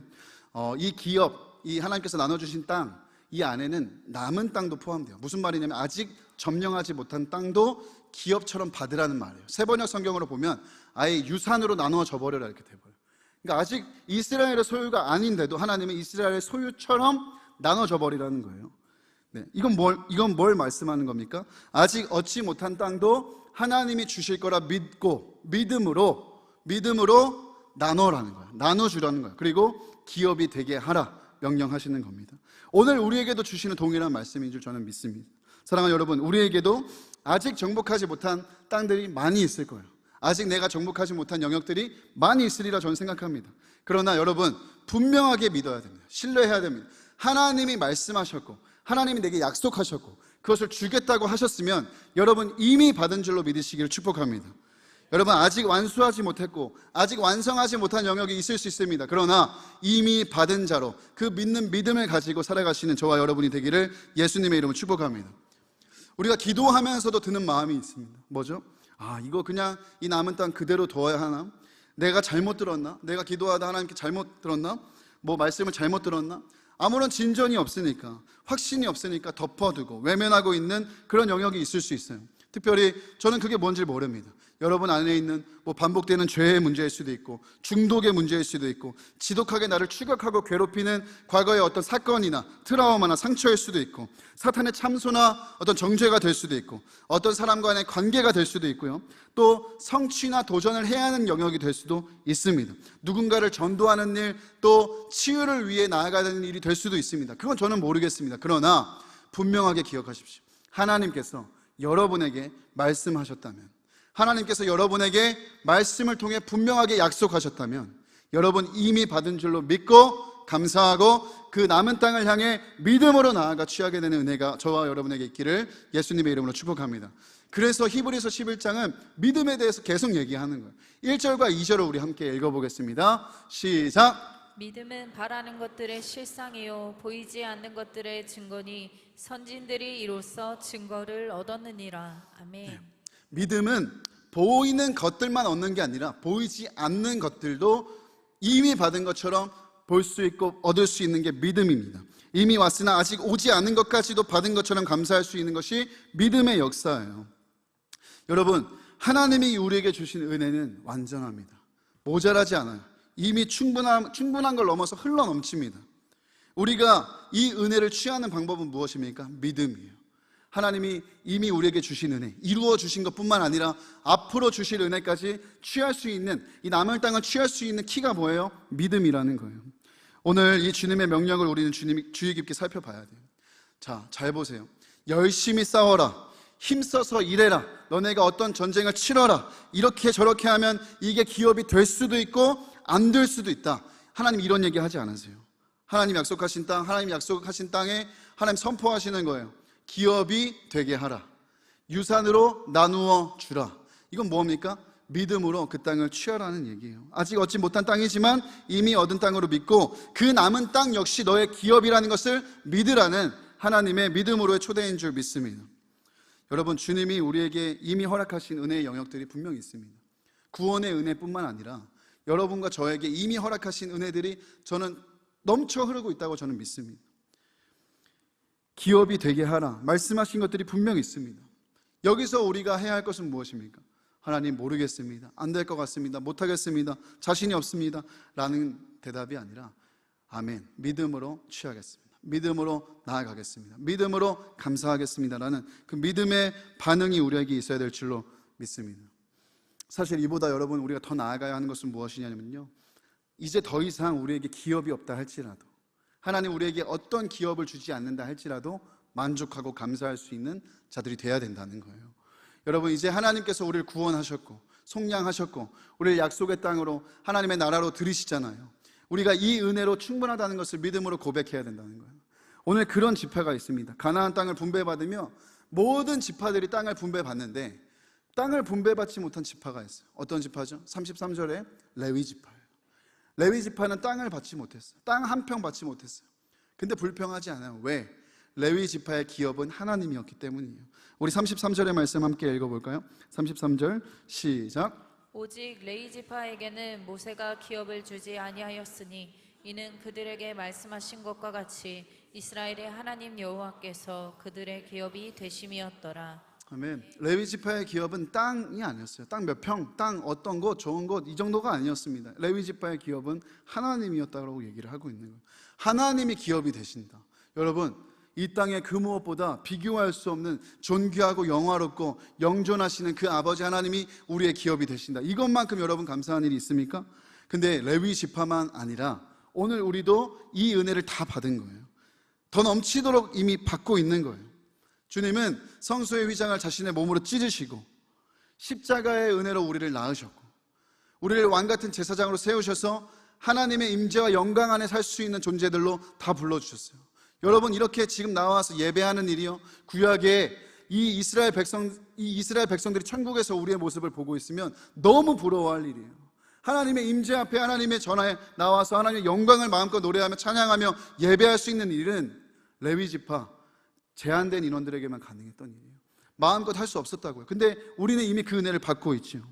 이 기업, 이 하나님께서 나눠주신 땅, 이 안에는 남은 땅도 포함돼요. 무슨 말이냐면 아직 점령하지 못한 땅도 기업처럼 받으라는 말이에요. 세번역 성경으로 보면 아예 유산으로 나누어져 버려라 이렇게 돼버려요. 그러니까 아직 이스라엘의 소유가 아닌데도 하나님은 이스라엘의 소유처럼 나눠져 버리라는 거예요. 네, 이건 뭘 말씀하는 겁니까? 아직 얻지 못한 땅도 하나님이 주실 거라 믿고 믿음으로 나눠라는 거예요. 나눠주라는 거예요. 그리고 기업이 되게 하라 명령하시는 겁니다. 오늘 우리에게도 주시는 동일한 말씀인 줄 저는 믿습니다. 사랑하는 여러분, 우리에게도 아직 정복하지 못한 땅들이 많이 있을 거예요. 아직 내가 정복하지 못한 영역들이 많이 있으리라 저는 생각합니다. 그러나 여러분 분명하게 믿어야 됩니다. 신뢰해야 됩니다. 하나님이 말씀하셨고 하나님이 내게 약속하셨고 그것을 주겠다고 하셨으면 여러분 이미 받은 줄로 믿으시기를 축복합니다. 여러분 아직 완수하지 못했고 아직 완성하지 못한 영역이 있을 수 있습니다. 그러나 이미 받은 자로 그 믿는 믿음을 가지고 살아가시는 저와 여러분이 되기를 예수님의 이름으로 축복합니다. 우리가 기도하면서도 드는 마음이 있습니다. 뭐죠? 이거 그냥 이 남은 땅 그대로 둬야 하나? 내가 잘못 들었나? 내가 기도하다 하나님께 잘못 들었나? 뭐 말씀을 잘못 들었나? 아무런 진전이 없으니까, 확신이 없으니까 덮어두고 외면하고 있는 그런 영역이 있을 수 있어요. 특별히 저는 그게 뭔지 모릅니다. 여러분 안에 있는 반복되는 죄의 문제일 수도 있고, 중독의 문제일 수도 있고, 지독하게 나를 추격하고 괴롭히는 과거의 어떤 사건이나 트라우마나 상처일 수도 있고, 사탄의 참소나 어떤 정죄가 될 수도 있고, 어떤 사람과의 관계가 될 수도 있고요, 또 성취나 도전을 해야 하는 영역이 될 수도 있습니다. 누군가를 전도하는 일, 또 치유를 위해 나아가는 일이 될 수도 있습니다. 그건 저는 모르겠습니다. 그러나 분명하게 기억하십시오. 하나님께서 여러분에게 말씀하셨다면, 하나님께서 여러분에게 말씀을 통해 분명하게 약속하셨다면, 여러분 이미 받은 줄로 믿고 감사하고 그 남은 땅을 향해 믿음으로 나아가 취하게 되는 은혜가 저와 여러분에게 있기를 예수님의 이름으로 축복합니다. 그래서 히브리서 11장은 믿음에 대해서 계속 얘기하는 거예요. 1절과 2절을 우리 함께 읽어보겠습니다. 시작. 믿음은 바라는 것들의 실상이요 보이지 않는 것들의 증거니 선진들이 이로써 증거를 얻었느니라. 아멘. 네. 믿음은 보이는 것들만 얻는 게 아니라 보이지 않는 것들도 이미 받은 것처럼 볼 수 있고 얻을 수 있는 게 믿음입니다. 이미 왔으나 아직 오지 않은 것까지도 받은 것처럼 감사할 수 있는 것이 믿음의 역사예요. 여러분, 하나님이 우리에게 주신 은혜는 완전합니다. 모자라지 않아요. 이미 충분한 걸 넘어서 흘러 넘칩니다. 우리가 이 은혜를 취하는 방법은 무엇입니까? 믿음이에요. 하나님이 이미 우리에게 주신 은혜, 이루어 주신 것뿐만 아니라 앞으로 주실 은혜까지 취할 수 있는, 이 남은 땅을 취할 수 있는 키가 뭐예요? 믿음이라는 거예요. 오늘 이 주님의 명령을 우리는 주의 깊게 살펴봐야 돼요. 자, 잘 보세요. 열심히 싸워라, 힘써서 일해라, 너네가 어떤 전쟁을 치러라, 이렇게 저렇게 하면 이게 기업이 될 수도 있고 안 될 수도 있다. 하나님 이런 얘기 하지 않으세요. 하나님 약속하신 땅, 하나님 약속하신 땅에 하나님 선포하시는 거예요. 기업이 되게 하라, 유산으로 나누어 주라. 이건 뭡니까? 믿음으로 그 땅을 취하라는 얘기예요. 아직 얻지 못한 땅이지만 이미 얻은 땅으로 믿고 그 남은 땅 역시 너의 기업이라는 것을 믿으라는 하나님의 믿음으로의 초대인 줄 믿습니다. 여러분, 주님이 우리에게 이미 허락하신 은혜의 영역들이 분명히 있습니다. 구원의 은혜뿐만 아니라 여러분과 저에게 이미 허락하신 은혜들이 저는 넘쳐 흐르고 있다고 저는 믿습니다. 기업이 되게 하라, 말씀하신 것들이 분명히 있습니다. 여기서 우리가 해야 할 것은 무엇입니까? 하나님 모르겠습니다, 안 될 것 같습니다, 못하겠습니다, 자신이 없습니다 라는 대답이 아니라 아멘, 믿음으로 취하겠습니다, 믿음으로 나아가겠습니다, 믿음으로 감사하겠습니다 라는 그 믿음의 반응이 우리에게 있어야 될 줄로 믿습니다. 사실 이보다 여러분 우리가 더 나아가야 하는 것은 무엇이냐면요, 이제 더 이상 우리에게 기업이 없다 할지라도, 하나님 우리에게 어떤 기업을 주지 않는다 할지라도 만족하고 감사할 수 있는 자들이 돼야 된다는 거예요. 여러분, 이제 하나님께서 우리를 구원하셨고 속량하셨고 우리를 약속의 땅으로 하나님의 나라로 들이시잖아요. 우리가 이 은혜로 충분하다는 것을 믿음으로 고백해야 된다는 거예요. 오늘 그런 지파가 있습니다. 가나안 땅을 분배받으며 모든 지파들이 땅을 분배받는데 땅을 분배받지 못한 지파가 있어요. 어떤 지파죠? 33절에 레위 지파예요. 레위 지파는 땅을 받지 못했어요. 땅 한 평 받지 못했어요. 근데 불평하지 않아요. 왜? 레위 지파의 기업은 하나님이었기 때문이에요. 우리 33절의 말씀 함께 읽어볼까요? 33절 시작. 오직 레위 지파에게는 모세가 기업을 주지 아니하였으니 이는 그들에게 말씀하신 것과 같이 이스라엘의 하나님 여호와께서 그들의 기업이 되심이었더라. 아멘. 레위 지파의 기업은 땅이 아니었어요. 땅 몇 평, 땅 어떤 곳, 좋은 곳, 이 정도가 아니었습니다. 레위 지파의 기업은 하나님이었다고 얘기를 하고 있는 거예요. 하나님이 기업이 되신다. 여러분, 이 땅의 그 무엇보다 비교할 수 없는 존귀하고 영화롭고 영존하시는 그 아버지 하나님이 우리의 기업이 되신다. 이것만큼 여러분 감사한 일이 있습니까? 근데 레위 지파만 아니라 오늘 우리도 이 은혜를 다 받은 거예요. 더 넘치도록 이미 받고 있는 거예요. 주님은 성소의 휘장을 자신의 몸으로 찢으시고 십자가의 은혜로 우리를 낳으셨고 우리를 왕같은 제사장으로 세우셔서 하나님의 임재와 영광 안에 살 수 있는 존재들로 다 불러주셨어요. 여러분, 이렇게 지금 나와서 예배하는 일이요, 구약에 이 이스라엘 백성들이 천국에서 우리의 모습을 보고 있으면 너무 부러워할 일이에요. 하나님의 임재 앞에 하나님의 전하에 나와서 하나님의 영광을 마음껏 노래하며 찬양하며 예배할 수 있는 일은 레위 지파 제한된 인원들에게만 가능했던 일이에요. 마음껏 할 수 없었다고요. 근데 우리는 이미 그 은혜를 받고 있죠.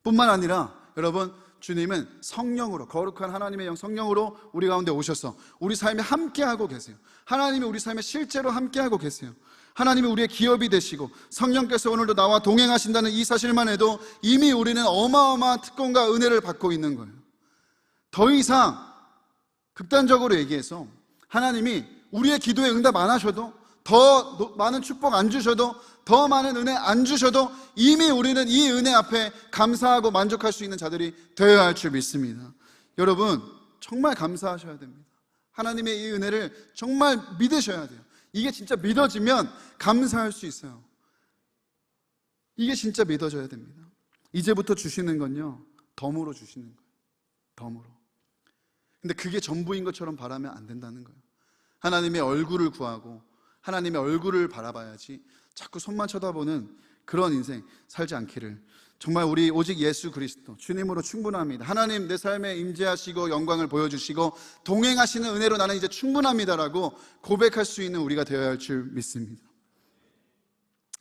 뿐만 아니라 여러분, 주님은 성령으로, 거룩한 하나님의 영 성령으로 우리 가운데 오셔서 우리 삶에 함께하고 계세요. 하나님이 우리 삶에 실제로 함께하고 계세요. 하나님이 우리의 기업이 되시고 성령께서 오늘도 나와 동행하신다는 이 사실만 해도 이미 우리는 어마어마한 특권과 은혜를 받고 있는 거예요. 더 이상 극단적으로 얘기해서 하나님이 우리의 기도에 응답 안 하셔도, 더 많은 축복 안 주셔도, 더 많은 은혜 안 주셔도 이미 우리는 이 은혜 앞에 감사하고 만족할 수 있는 자들이 되어야 할 줄 믿습니다. 여러분, 정말 감사하셔야 됩니다. 하나님의 이 은혜를 정말 믿으셔야 돼요. 이게 진짜 믿어지면 감사할 수 있어요. 이게 진짜 믿어져야 됩니다. 이제부터 주시는 건요, 덤으로 주시는 거예요. 덤으로. 근데 그게 전부인 것처럼 바라면 안 된다는 거예요. 하나님의 얼굴을 구하고 하나님의 얼굴을 바라봐야지 자꾸 손만 쳐다보는 그런 인생 살지 않기를. 정말 우리 오직 예수 그리스도 주님으로 충분합니다. 하나님 내 삶에 임재하시고 영광을 보여주시고 동행하시는 은혜로 나는 이제 충분합니다라고 고백할 수 있는 우리가 되어야 할 줄 믿습니다.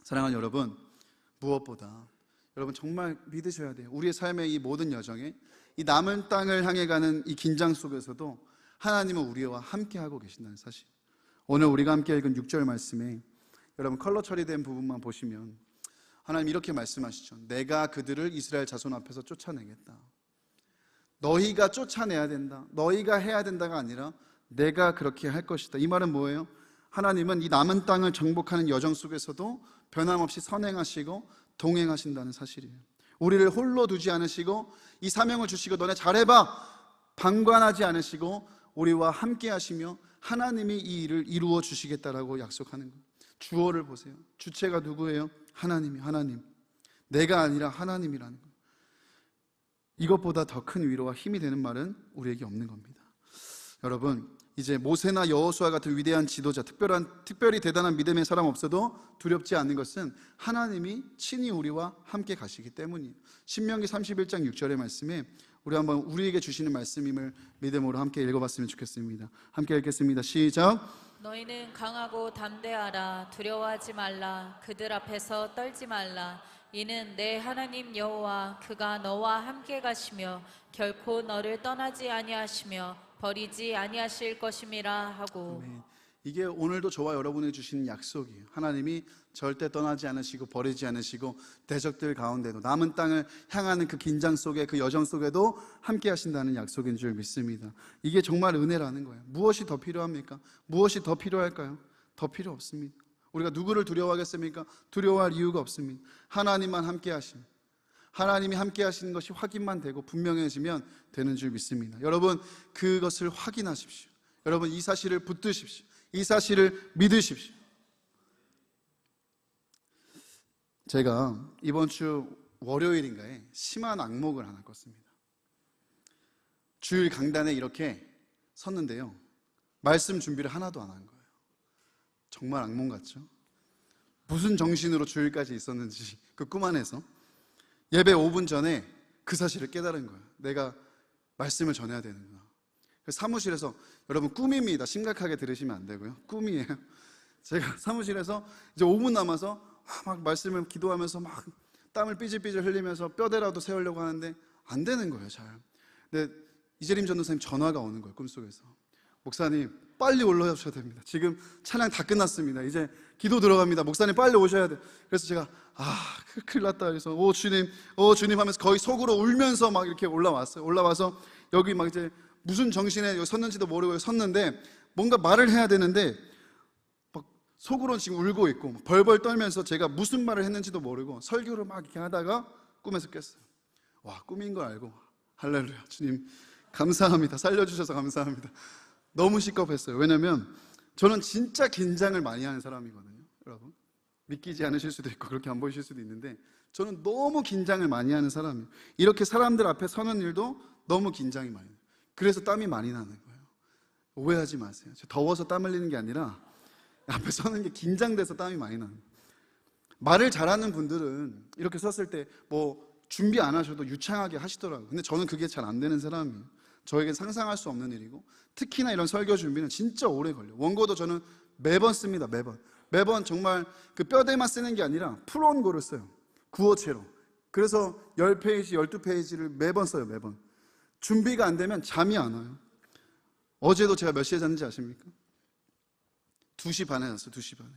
사랑하는 여러분, 무엇보다 여러분 정말 믿으셔야 돼요. 우리의 삶의 이 모든 여정에, 이 남은 땅을 향해 가는 이 긴장 속에서도 하나님은 우리와 함께하고 계신다는 사실. 오늘 우리가 함께 읽은 6절 말씀에 여러분 컬러 처리된 부분만 보시면 하나님 이렇게 말씀하시죠. 내가 그들을 이스라엘 자손 앞에서 쫓아내겠다. 너희가 쫓아내야 된다, 너희가 해야 된다가 아니라 내가 그렇게 할 것이다. 이 말은 뭐예요? 하나님은 이 남은 땅을 정복하는 여정 속에서도 변함없이 선행하시고 동행하신다는 사실이에요. 우리를 홀로 두지 않으시고 이 사명을 주시고 너네 잘해봐 방관하지 않으시고 우리와 함께 하시며 하나님이 이 일을 이루어 주시겠다라고 약속하는 거예요. 주어를 보세요. 주체가 누구예요? 하나님이. 하나님. 내가 아니라 하나님이라는 거예요. 이것보다 더 큰 위로와 힘이 되는 말은 우리에게 없는 겁니다. 여러분, 이제 모세나 여호수아 같은 위대한 지도자, 특별히 대단한 믿음의 사람 없어도 두렵지 않는 것은 하나님이 친히 우리와 함께 가시기 때문이에요. 신명기 31장 6절의 말씀에 우리 한번 우리에게 주시는 말씀임을 믿음으로 함께 읽어봤으면 좋겠습니다. 함께 읽겠습니다. 시작. 너희는 강하고 담대하라. 두려워하지 말라. 그들 앞에서 떨지 말라. 이는 내 하나님 여호와 그가 너와 함께 가시며 결코 너를 떠나지 아니하시며 버리지 아니하실 것임이라 하고. 아멘. 이게 오늘도 저와 여러분이 주시는 약속이에요. 하나님이 절대 떠나지 않으시고 버리지 않으시고 대적들 가운데도 남은 땅을 향하는 그 긴장 속에, 그 여정 속에도 함께 하신다는 약속인 줄 믿습니다. 이게 정말 은혜라는 거예요. 무엇이 더 필요합니까? 무엇이 더 필요할까요? 더 필요 없습니다. 우리가 누구를 두려워하겠습니까? 두려워할 이유가 없습니다. 하나님만 함께 하심, 하나님이 함께 하시는 것이 확인만 되고 분명해지면 되는 줄 믿습니다. 여러분, 그것을 확인하십시오. 여러분, 이 사실을 붙드십시오. 이 사실을 믿으십시오. 제가 이번 주 월요일인가에 심한 악목을 하나 꿨습니다. 주일 강단에 이렇게 섰는데요, 말씀 준비를 하나도 안 한 거예요. 정말 악몽 같죠? 무슨 정신으로 주일까지 있었는지 그 꿈 안에서 예배 5분 전에 그 사실을 깨달은 거예요. 내가 말씀을 전해야 되는구나. 사무실에서, 여러분 꿈입니다. 심각하게 들으시면 안 되고요. 꿈이에요. 제가 사무실에서 이제 5분 남아서 막 말씀을 기도하면서 막 땀을 삐질삐질 흘리면서 뼈대라도 세우려고 하는데 안 되는 거예요, 잘. 근데 이재림 전도사님 전화가 오는 거예요, 꿈속에서. 목사님, 빨리 올라오셔야 됩니다. 지금 찬양 다 끝났습니다. 이제 기도 들어갑니다. 목사님 빨리 오셔야 돼요. 그래서 제가 큰일 났다. 그래서 주님 하면서 거의 속으로 울면서 막 이렇게 올라왔어요. 올라와서 여기 막 이제 무슨 정신에 여기 섰는지도 모르고 섰는데 뭔가 말을 해야 되는데 막 속으로는 지금 울고 있고 벌벌 떨면서 제가 무슨 말을 했는지도 모르고 설교를 막 이렇게 하다가 꿈에서 깼어요. 와, 꿈인 걸 알고 할렐루야, 주님 감사합니다. 살려주셔서 감사합니다. 너무 시겁했어요. 왜냐면 저는 진짜 긴장을 많이 하는 사람이거든요. 여러분, 믿기지 않으실 수도 있고 그렇게 안 보이실 수도 있는데 저는 너무 긴장을 많이 하는 사람이에요. 이렇게 사람들 앞에 서는 일도 너무 긴장이 많이 나요. 그래서 땀이 많이 나는 거예요. 오해하지 마세요. 더워서 땀 흘리는 게 아니라 앞에 서는 게 긴장돼서 땀이 많이 나는 거예요. 말을 잘하는 분들은 이렇게 섰을 때 뭐 준비 안 하셔도 유창하게 하시더라고요. 근데 저는 그게 잘 안 되는 사람이에요. 저에겐 상상할 수 없는 일이고 특히나 이런 설교 준비는 진짜 오래 걸려요. 원고도 저는 매번 씁니다. 매번 정말 그 뼈대만 쓰는 게 아니라 풀원고를 써요. 구어체로. 그래서 10페이지, 12페이지를 매번 써요. 매번. 준비가 안 되면 잠이 안 와요. 어제도 제가 몇 시에 잤는지 아십니까? 2시 반에 잤어요. 2시 반에.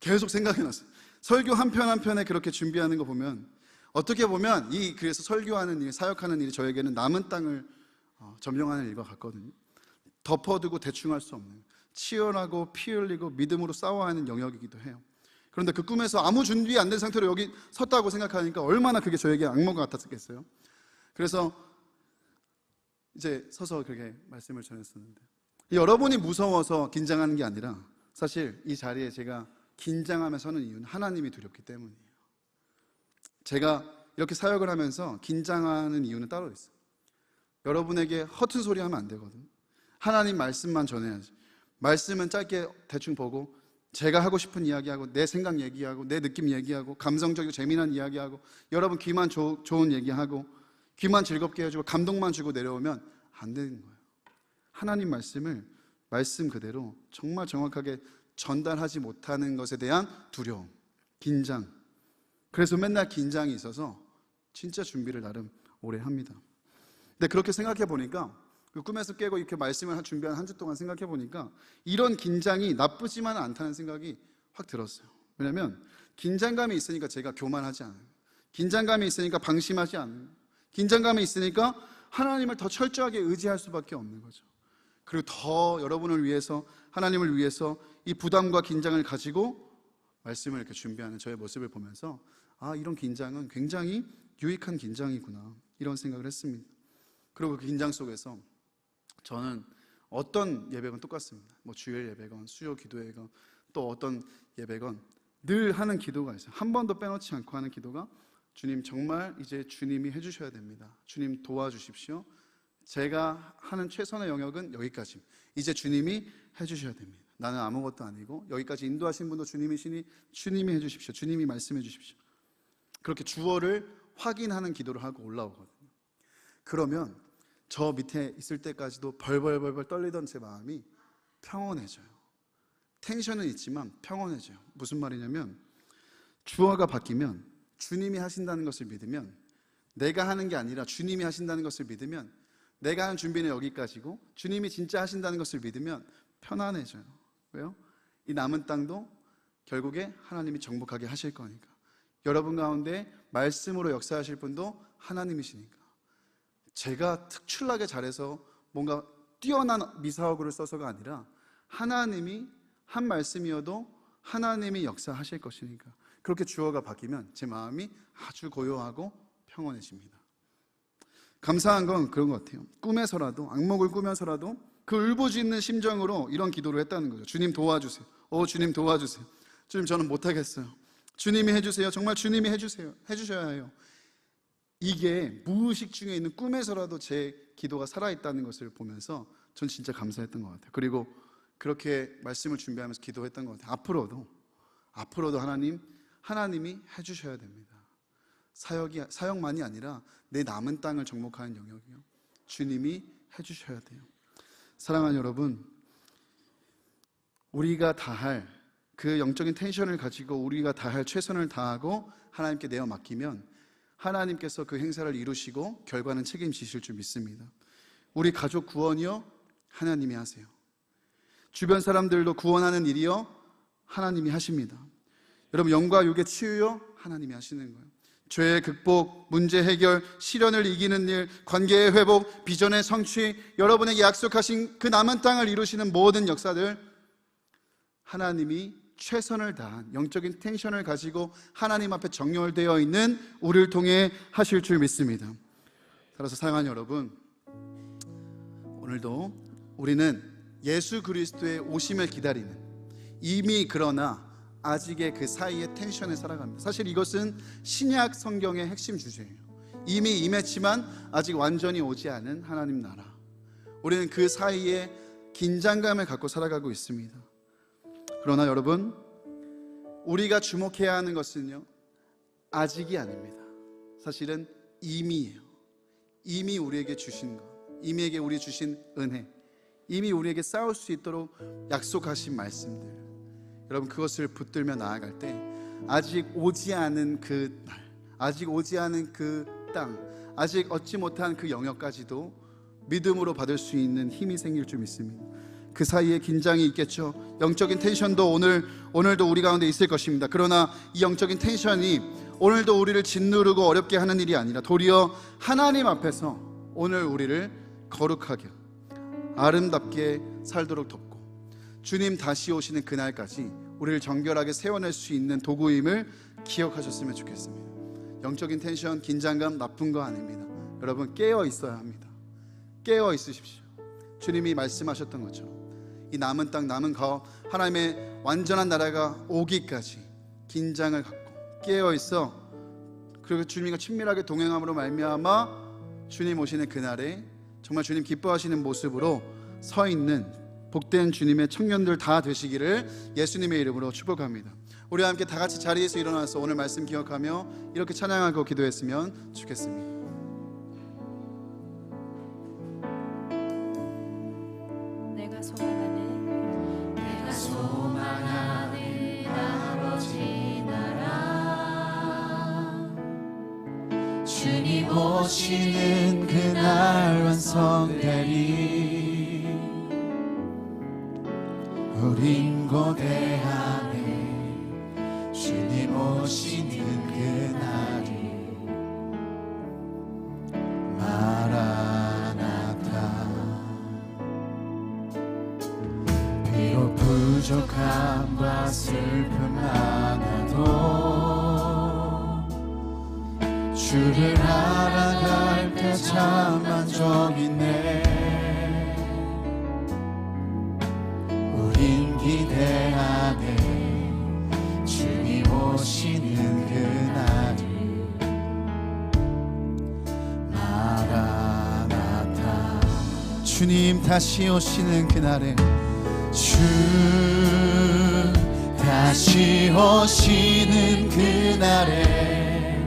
계속 생각이 났어요. 설교 한 편 한 편에 그렇게 준비하는 거 보면, 어떻게 보면 그래서 설교하는 일, 사역하는 일이 저에게는 남은 땅을 점령하는 일과 같거든요. 덮어두고 대충 할 수 없는, 치열하고 피 흘리고 믿음으로 싸워야 하는 영역이기도 해요. 그런데 그 꿈에서 아무 준비 안 된 상태로 여기 섰다고 생각하니까 얼마나 그게 저에게 악몽 같았겠어요. 그래서 이제 서서 그렇게 말씀을 전했었는데, 여러분이 무서워서 긴장하는 게 아니라 사실 이 자리에 제가 긴장하며 서는 이유는 하나님이 두렵기 때문이에요. 제가 이렇게 사역을 하면서 긴장하는 이유는 따로 있어요. 여러분에게 허튼 소리 하면 안 되거든요. 하나님 말씀만 전해야지. 말씀은 짧게 대충 보고 제가 하고 싶은 이야기하고 내 생각 얘기하고 내 느낌 얘기하고 감성적이고 재미난 이야기하고 여러분 귀만 좋은 얘기하고 귀만 즐겁게 해주고 감동만 주고 내려오면 안 되는 거예요. 하나님 말씀을 말씀 그대로 정말 정확하게 전달하지 못하는 것에 대한 두려움, 긴장. 그래서 맨날 긴장이 있어서 진짜 준비를 나름 오래 합니다. 근데 그렇게 생각해 보니까, 그 꿈에서 깨고 이렇게 말씀을 준비한 한 주 동안 생각해 보니까 이런 긴장이 나쁘지만은 않다는 생각이 확 들었어요. 왜냐하면 긴장감이 있으니까 제가 교만하지 않아요. 긴장감이 있으니까 방심하지 않아요. 긴장감이 있으니까 하나님을 더 철저하게 의지할 수밖에 없는 거죠. 그리고 더 여러분을 위해서, 하나님을 위해서 이 부담과 긴장을 가지고 말씀을 이렇게 준비하는 저의 모습을 보면서 이런 긴장은 굉장히 유익한 긴장이구나, 이런 생각을 했습니다. 그리고 그 긴장 속에서 저는 어떤 예배건 똑같습니다. 주일 예배건 수요 기도회건 또 어떤 예배건 늘 하는 기도가 있어요. 한 번도 빼놓지 않고 하는 기도가, 주님 정말 이제 주님이 해주셔야 됩니다. 주님 도와주십시오. 제가 하는 최선의 영역은 여기까지. 이제 주님이 해주셔야 됩니다. 나는 아무것도 아니고 여기까지 인도하신 분도 주님이시니 주님이 해주십시오. 주님이 말씀해 주십시오. 그렇게 주어를 확인하는 기도를 하고 올라오거든요. 그러면 저 밑에 있을 때까지도 벌벌벌 떨리던 제 마음이 평온해져요. 텐션은 있지만 평온해져요. 무슨 말이냐면, 주어가 바뀌면, 주님이 하신다는 것을 믿으면, 내가 하는 게 아니라 주님이 하신다는 것을 믿으면, 내가 하는 준비는 여기까지고 주님이 진짜 하신다는 것을 믿으면 편안해져요. 왜요? 이 남은 땅도 결국에 하나님이 정복하게 하실 거니까. 여러분 가운데 말씀으로 역사하실 분도 하나님이시니까. 제가 특출나게 잘해서 뭔가 뛰어난 미사오구를 써서가 아니라 하나님이 한 말씀이어도 하나님이 역사하실 것이니까. 그렇게 주어가 바뀌면 제 마음이 아주 고요하고 평온해집니다. 감사한 건 그런 것 같아요. 꿈에서라도, 악몽을 꾸면서라도 그 울부짖는 심정으로 이런 기도를 했다는 거죠. 주님 도와주세요. 주님 도와주세요. 주님 저는 못하겠어요. 주님이 해주세요. 정말 주님이 해주세요. 해주셔야 해요. 이게 무의식 중에 있는 꿈에서라도 제 기도가 살아있다는 것을 보면서 전 진짜 감사했던 것 같아요. 그리고 그렇게 말씀을 준비하면서 기도했던 것 같아요. 앞으로도 하나님이 해주셔야 됩니다. 사역만이 아니라 내 남은 땅을 정복하는 영역이요, 주님이 해주셔야 돼요. 사랑하는 여러분, 우리가 다할 그 영적인 텐션을 가지고 우리가 다할 최선을 다하고 하나님께 내어 맡기면 하나님께서 그 행사를 이루시고 결과는 책임지실 줄 믿습니다. 우리 가족 구원이요, 하나님이 하세요. 주변 사람들도 구원하는 일이요, 하나님이 하십니다. 여러분, 영과 육의 치유요, 하나님이 하시는 거예요. 죄의 극복, 문제 해결, 시련을 이기는 일, 관계의 회복, 비전의 성취, 여러분에게 약속하신 그 남은 땅을 이루시는 모든 역사들, 하나님이 최선을 다한 영적인 텐션을 가지고 하나님 앞에 정렬되어 있는 우리를 통해 하실 줄 믿습니다. 따라서 사랑하는 여러분, 오늘도 우리는 예수 그리스도의 오심을 기다리는, 이미 그러나 아직의 그 사이의 텐션에 살아갑니다. 사실 이것은 신약 성경의 핵심 주제예요. 이미 임했지만 아직 완전히 오지 않은 하나님 나라. 우리는 그 사이에 긴장감을 갖고 살아가고 있습니다. 그러나 여러분, 우리가 주목해야 하는 것은요, 아직이 아닙니다. 사실은 이미예요. 이미 우리에게 주신 것, 이미 우리 주신 은혜, 이미 우리에게 싸울 수 있도록 약속하신 말씀들, 여러분 그것을 붙들며 나아갈 때 아직 오지 않은 그 날, 아직 오지 않은 그 땅, 아직 얻지 못한 그 영역까지도 믿음으로 받을 수 있는 힘이 생길 줄 믿습니다. 그 사이에 긴장이 있겠죠. 영적인 텐션도 오늘도 우리 가운데 있을 것입니다. 그러나 이 영적인 텐션이 오늘도 우리를 짓누르고 어렵게 하는 일이 아니라 도리어 하나님 앞에서 오늘 우리를 거룩하게 아름답게 살도록 돕고 주님 다시 오시는 그날까지 우리를 정결하게 세워낼 수 있는 도구임을 기억하셨으면 좋겠습니다. 영적인 텐션, 긴장감 나쁜 거 아닙니다. 여러분 깨어 있어야 합니다. 깨어 있으십시오. 주님이 말씀하셨던 것처럼 이 남은 땅 남은 가업 하나님의 완전한 나라가 오기까지 긴장을 갖고 깨어 있어 그리고 주님과 친밀하게 동행함으로 말미암아 주님 오시는 그날에 정말 주님 기뻐하시는 모습으로 서 있는 복된 주님의 청년들 다 되시기를 예수님의 이름으로 축복합니다. 우리 함께 다 같이 자리에서 일어나서 오늘 말씀 기억하며 이렇게 찬양하고 기도했으면 좋겠습니다. 내가 소망하는 아버지 나라 주님 오시는 그날 완성되리. 우린 고대하네 주님 오시는 그날이 마라나타. 비록 부족함과 슬픔 많아도 주를 알아갈 때 참 만족이네. 우린 기대하네 주님 오시는 그날이 마라나타. 주님 다시 오시는 그날에 주 다시 오시는 그날에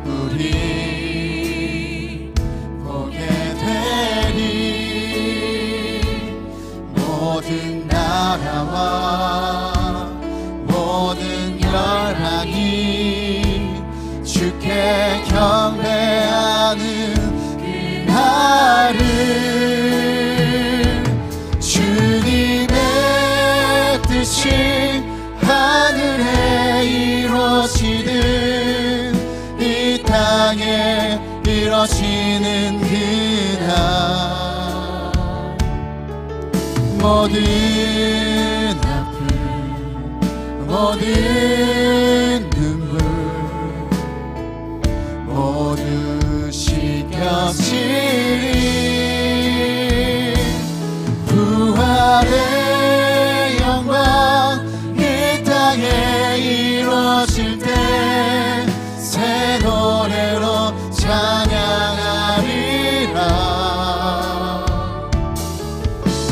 우리 보게 되리. 모든 나라와 모든 열방이 주께 경배하는 그날을 주님의 뜻이 하늘에 이루어지듯 이 땅에 이루어지는 그날. 모든 아픔 모든 눈물 모두 씻겨지리. 부활의 영광 이 땅에 이루어질 때 새 노래로 찬양하리라.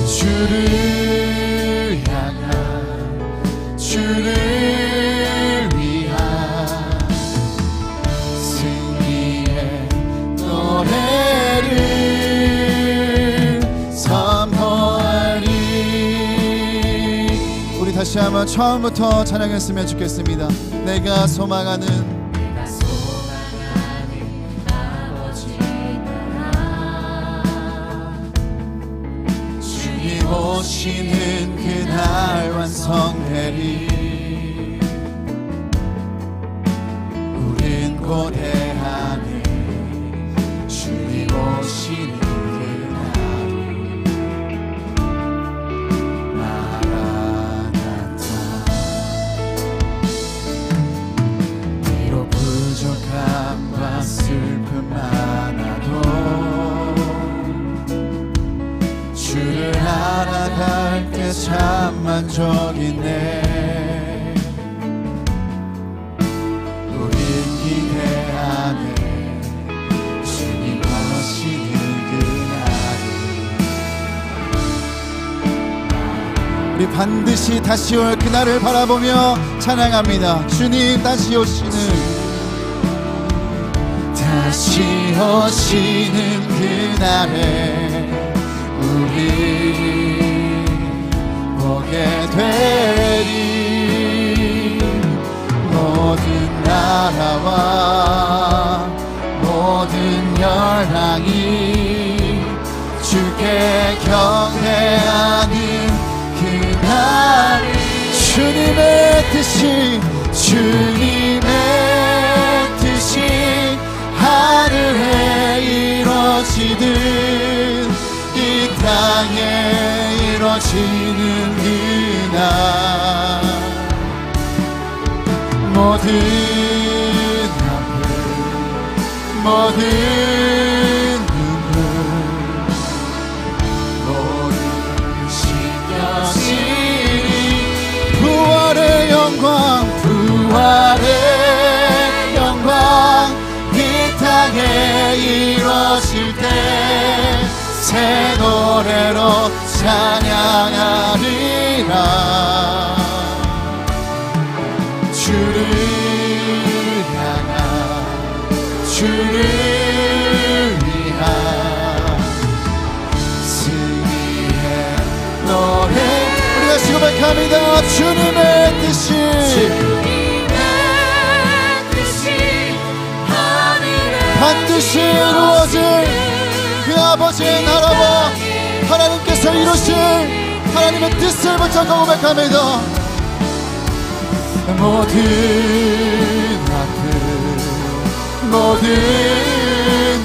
주를 향한 주를 위한 승리의 노래를 선포하리. 우리 다시 한번 처음부터 찬양했으면 좋겠습니다. 내가 소망하는 아버지 나라 주님 오시는 그날 완성되리. 우린 고대하네 주님 오시는 그날이 마라나타. 비록 부족함과 슬픔 많아도 주를 알아갈 때 참 만족이네. 우린 기대하네 주님 오시는 그날이. 우리 반드시 다시 올 그날을 바라보며 찬양합니다. 주님 다시 오시는 그날에 우리 보게 되리. 모든 나라와 모든 열방이 주께 경배하는 주님의 뜻이 하늘에 이루어지듯 이 땅에 이루어지는 그날 모든 아픔 모든 눈물 모든 신겨지리 부활의 영광 이 땅에 이루어질 때 새 노래로 찬양하리라 주를 위한 승리의 노래 우리가 지금 고백합니다. 주님의 뜻이 반드시 이루어질 그 아버지의 나라와 하나님께서 이루실 하나님의 뜻을 붙잡고 고백합니다. 모든 아픔 모든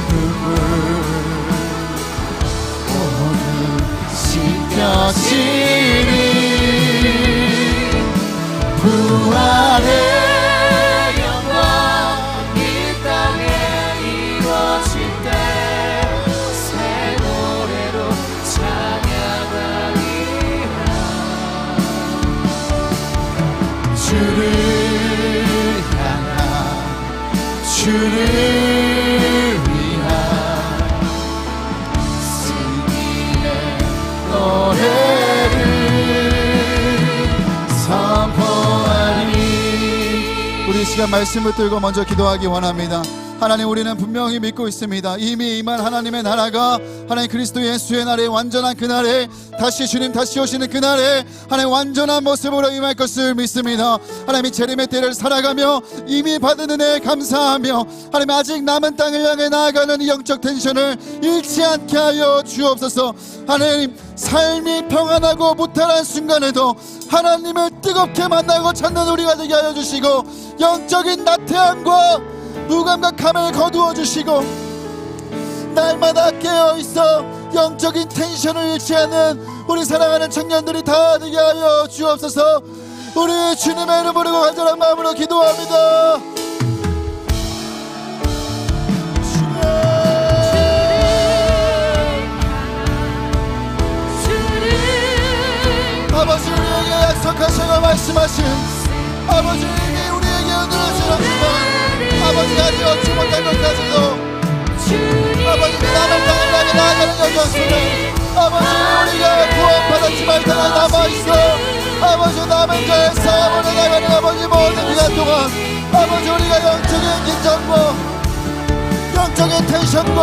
눈물 모든 씻겨지리 부활의 영광 이 땅에 이루어질 때 새 노래로 찬양하리라 주를 위한 승리의 노래를 선포하리. 우리 시간 말씀을 들고 먼저 기도하기 원합니다. 하나님, 우리는 분명히 믿고 있습니다. 이미 임한 하나님의 나라가 하나님 그리스도 예수의 날에 완전한 그날에 다시 주님 다시 오시는 그날에 하나님 완전한 모습으로 임할 것을 믿습니다. 하나님이 재림의 때를 살아가며 이미 받은 은혜에 감사하며 하나님 아직 남은 땅을 향해 나아가는 이 영적 텐션을 잃지 않게 하여 주옵소서. 하나님 삶이 평안하고 무탈한 순간에도 하나님을 뜨겁게 만나고 찾는 우리가 되게 하여 주시고 영적인 나태함과 무감각함을 거두어 주시고 날마다 깨어있어 영적인 텐션을 잃지 않는 우리 사랑하는 청년들이 다 되게 하여 주옵소서. 우리 주님의 이름 부르고 간절한 마음으로 기도합니다. 아버지, 우리에게 약속하시고 말씀하신 아버지에게 우리에게 은혜를 주옵소서. 아버지가 되었지 못한 것까지도 아버지가 남은 땅을 향해 나아가는 여정 속에 아버지 우리가 구원받았지 말다가 남아있어 아버지 남은 자의 싸움을 나가는 아버지 모든 기간 동안 아버지 우리가 영적인 긴장과 영적인 텐션과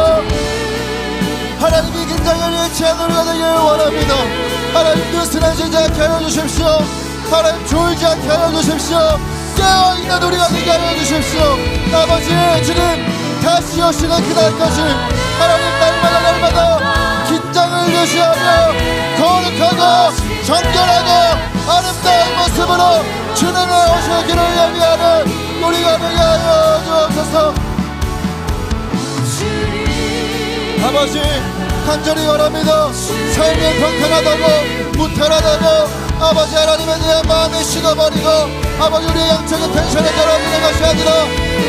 하나님이 긴장을 잃지 않는 우리가 되기를 원합니다. 하나님 느슨해지지 않게 하여 주십시오. 하나님 졸지 않게 하여 주십시오. 깨어있는 우리가 되게 하여 주십시오. 아버지 주님 다시 오시는 그날까지 하나님 날마다 긴장을 유지하며 거룩하고 정결하고 아름다운 모습으로 주님의 오시기를 예비하는 우리가 되게 하여 주옵소서. 아버지 간절히 원합니다. 삶이 평탄하다고 무탈하다고 아버지 하나님에 대한 마음이 식어버리고 아버지 우리의 영적인 텐션에 떨어지는 것이 아니라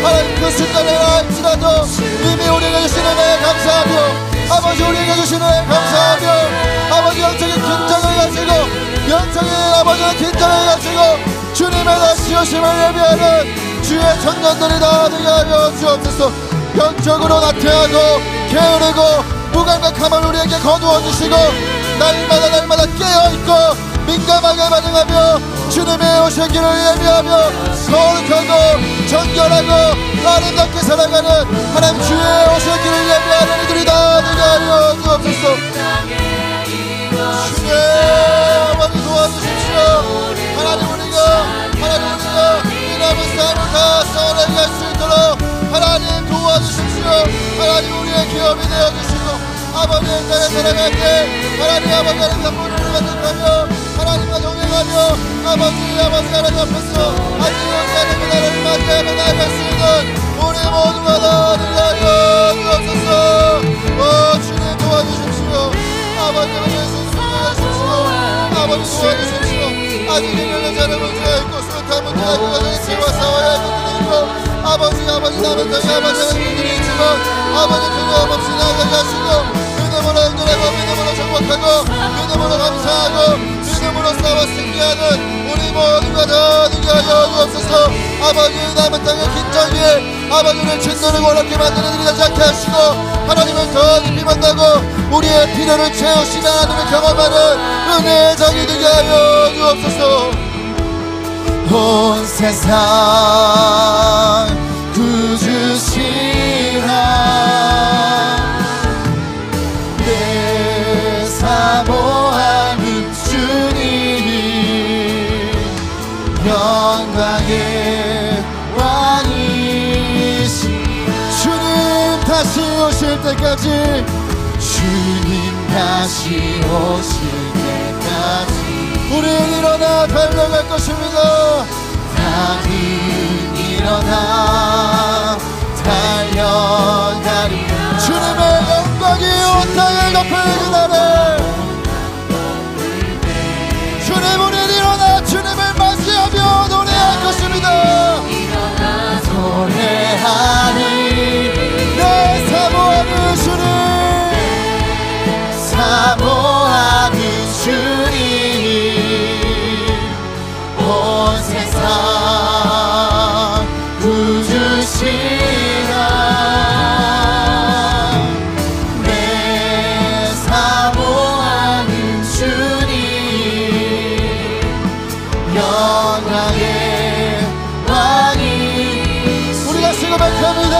하나님 그 순간에 할지라도 이미 우리에게 주시는 은혜에 감사하며 아버지 우리에게 주시는 은혜에 감사하며 아버지 영적인 긴장을 가지고 영적인 아버지의 긴장을 가지고 주님의 다시 오심을 예비하는 주의 청년들이 다 되게 하여 주옵소서. 영적으로 나태하고 게으르고 무감각함을 우리에게 거두어 주시고 날마다 깨어있고 민감하게 반응하며 주님의 오시기를 예비하며 거룩하고 정결하고 아름답게 살아가는 하나님 주의 오시기를 예비하는 이들이 다 되게 하여 주옵소서. 주의 아버지 도와주십시오. 하나님 우리가 이 남은 삶을 다 써내게 할 수 있도록 하나님 도와주십시오. 하나님 우리의 기업이 되어주시고 아버지의 땅에 살아갈 때 하나님 아버지의 선물을 만족하며 하나님과 동행하며 아버지 하나님 앞에서 아직 하나님의 나라를 맞이하며 나아갈 수 있는 우리 모두가 다 되게 주옵소서. 주님 도와주십시오. 아버지 도와주십시오. 아버지 도와주십시오. 아직 일련의 문제가 있고 수룩한 문제가 있고 여전히 죄와 싸워야 할 것들이 있고 아버지 남은 땅에 아버지의 문제들이 있지만 아버지 두려움 없이 나아가게 하시고 믿음으로 응답하고 믿음으로 정복하고 믿음으로 감사하고 믿음으로 싸워 승리하는 우리 모두가 다 되게 하여 주옵소서. 아버지 남은 땅의 긴장에 아버지를 짓누르고 어렵게 만드는 일이 되지 않게 하시고 하나님을 더 깊이 만나고 우리의 필요를 채우시며 하나님을 경험하는 은혜의 장이 되게 하여 주옵소서. 온 세상 구주시라 내 사모하는 주님 영광의 왕이시 주님 다시 오실 때까지 주님 다시 오실 때까지 우리는 일어나 달려갈 것입니다. 나는 일어나 달려가리 주님의 영광이 온 땅을 덮을 그날에 주님 우리는 일어나 주님을 맞이하며 노래할 것입니다. 노래하리 내 사모하는 주님 사모하는 주님 온 세상 구주시라 내 사모하는 주님 영광의 왕이 우리가 지금 백합니다.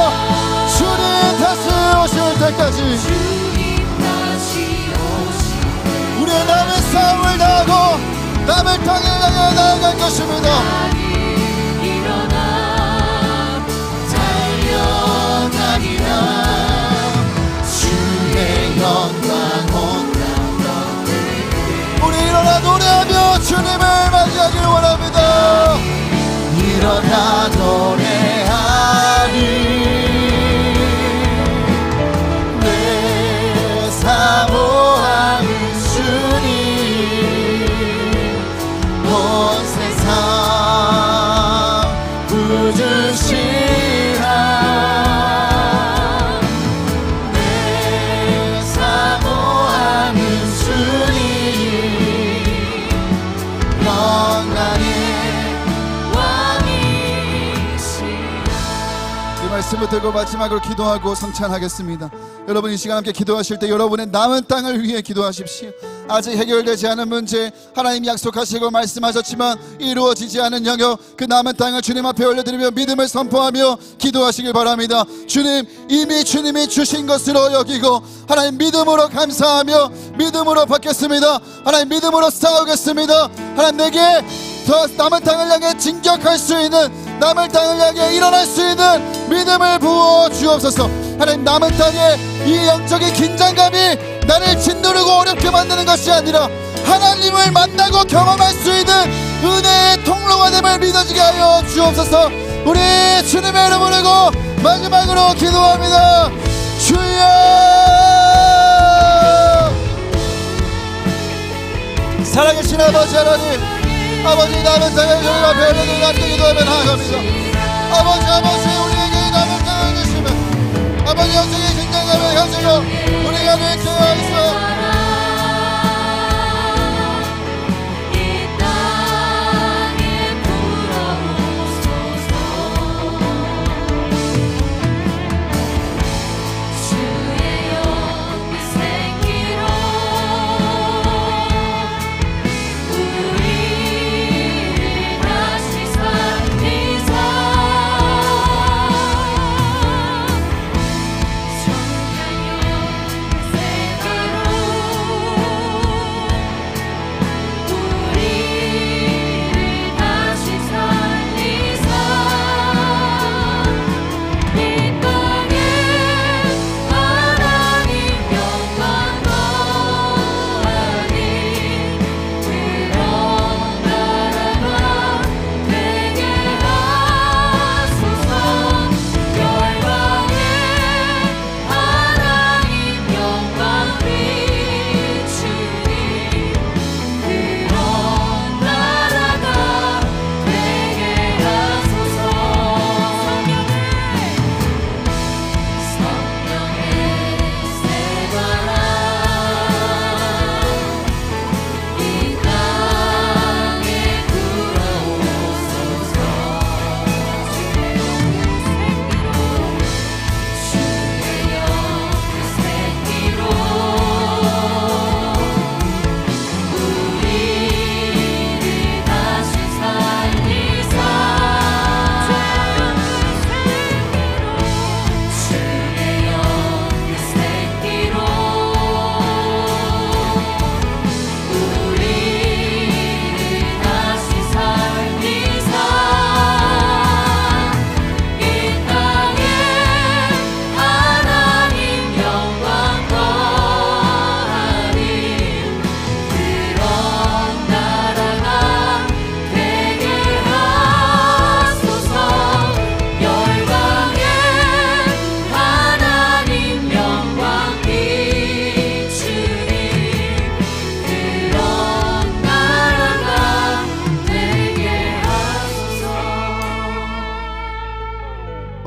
주님 다시 오실 때까지 우리의 남의 싸움을 다하고 남을 땅에 향해 나아갈 것입니다. 일어나 달려가리라 주의 영광 온 땅 우리 일어나 노래하며 주님을 맞이하길 원합니다. 일어나 노래하리 내 사모하는 주님 온 세상 구주시라 내 사모하는 주님 영광의 왕이시라 이 말씀을 들고 마지막으로 기도하고 성찬하겠습니다. 여러분 이 시간 함께 기도하실 때 여러분의 남은 땅을 위해 기도하십시오. 아직 해결되지 않은 문제 하나님 약속하시고 말씀하셨지만 이루어지지 않은 영역 그 남은 땅을 주님 앞에 올려드리며 믿음을 선포하며 기도하시길 바랍니다. 주님 이미 주님이 주신 것으로 여기고 하나님 믿음으로 감사하며 믿음으로 받겠습니다. 하나님 믿음으로 싸우겠습니다. 하나님 내게 더 남은 땅을 향해 진격할 수 있는 남은 땅을 향해 일어날 수 있는 믿음을 부어 주옵소서. 하나님 남은 땅에 이 영적인 긴장감이 나를 짓누르고 어렵게 만드는 것이 아니라 하나님을 만나고 경험할 수 있는 은혜의 통로가 됨을 믿어지게 하여 주옵소서. 우리 주님의 이름 부르고 마지막으로 기도합니다. 주여 살아계신 아버지 하나님 아버지 남은 땅을 저희 앞에 올려드리고 함께 기도하며 나아갑니다. 아버지 우리에게 남은 땅을 주시면 아버지 영적인 긴장감을 가지고 우리가 늘 기도하겠습니다.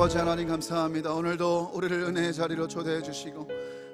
아버지 하나님 감사합니다. 오늘도 우리를 은혜의 자리로 초대해 주시고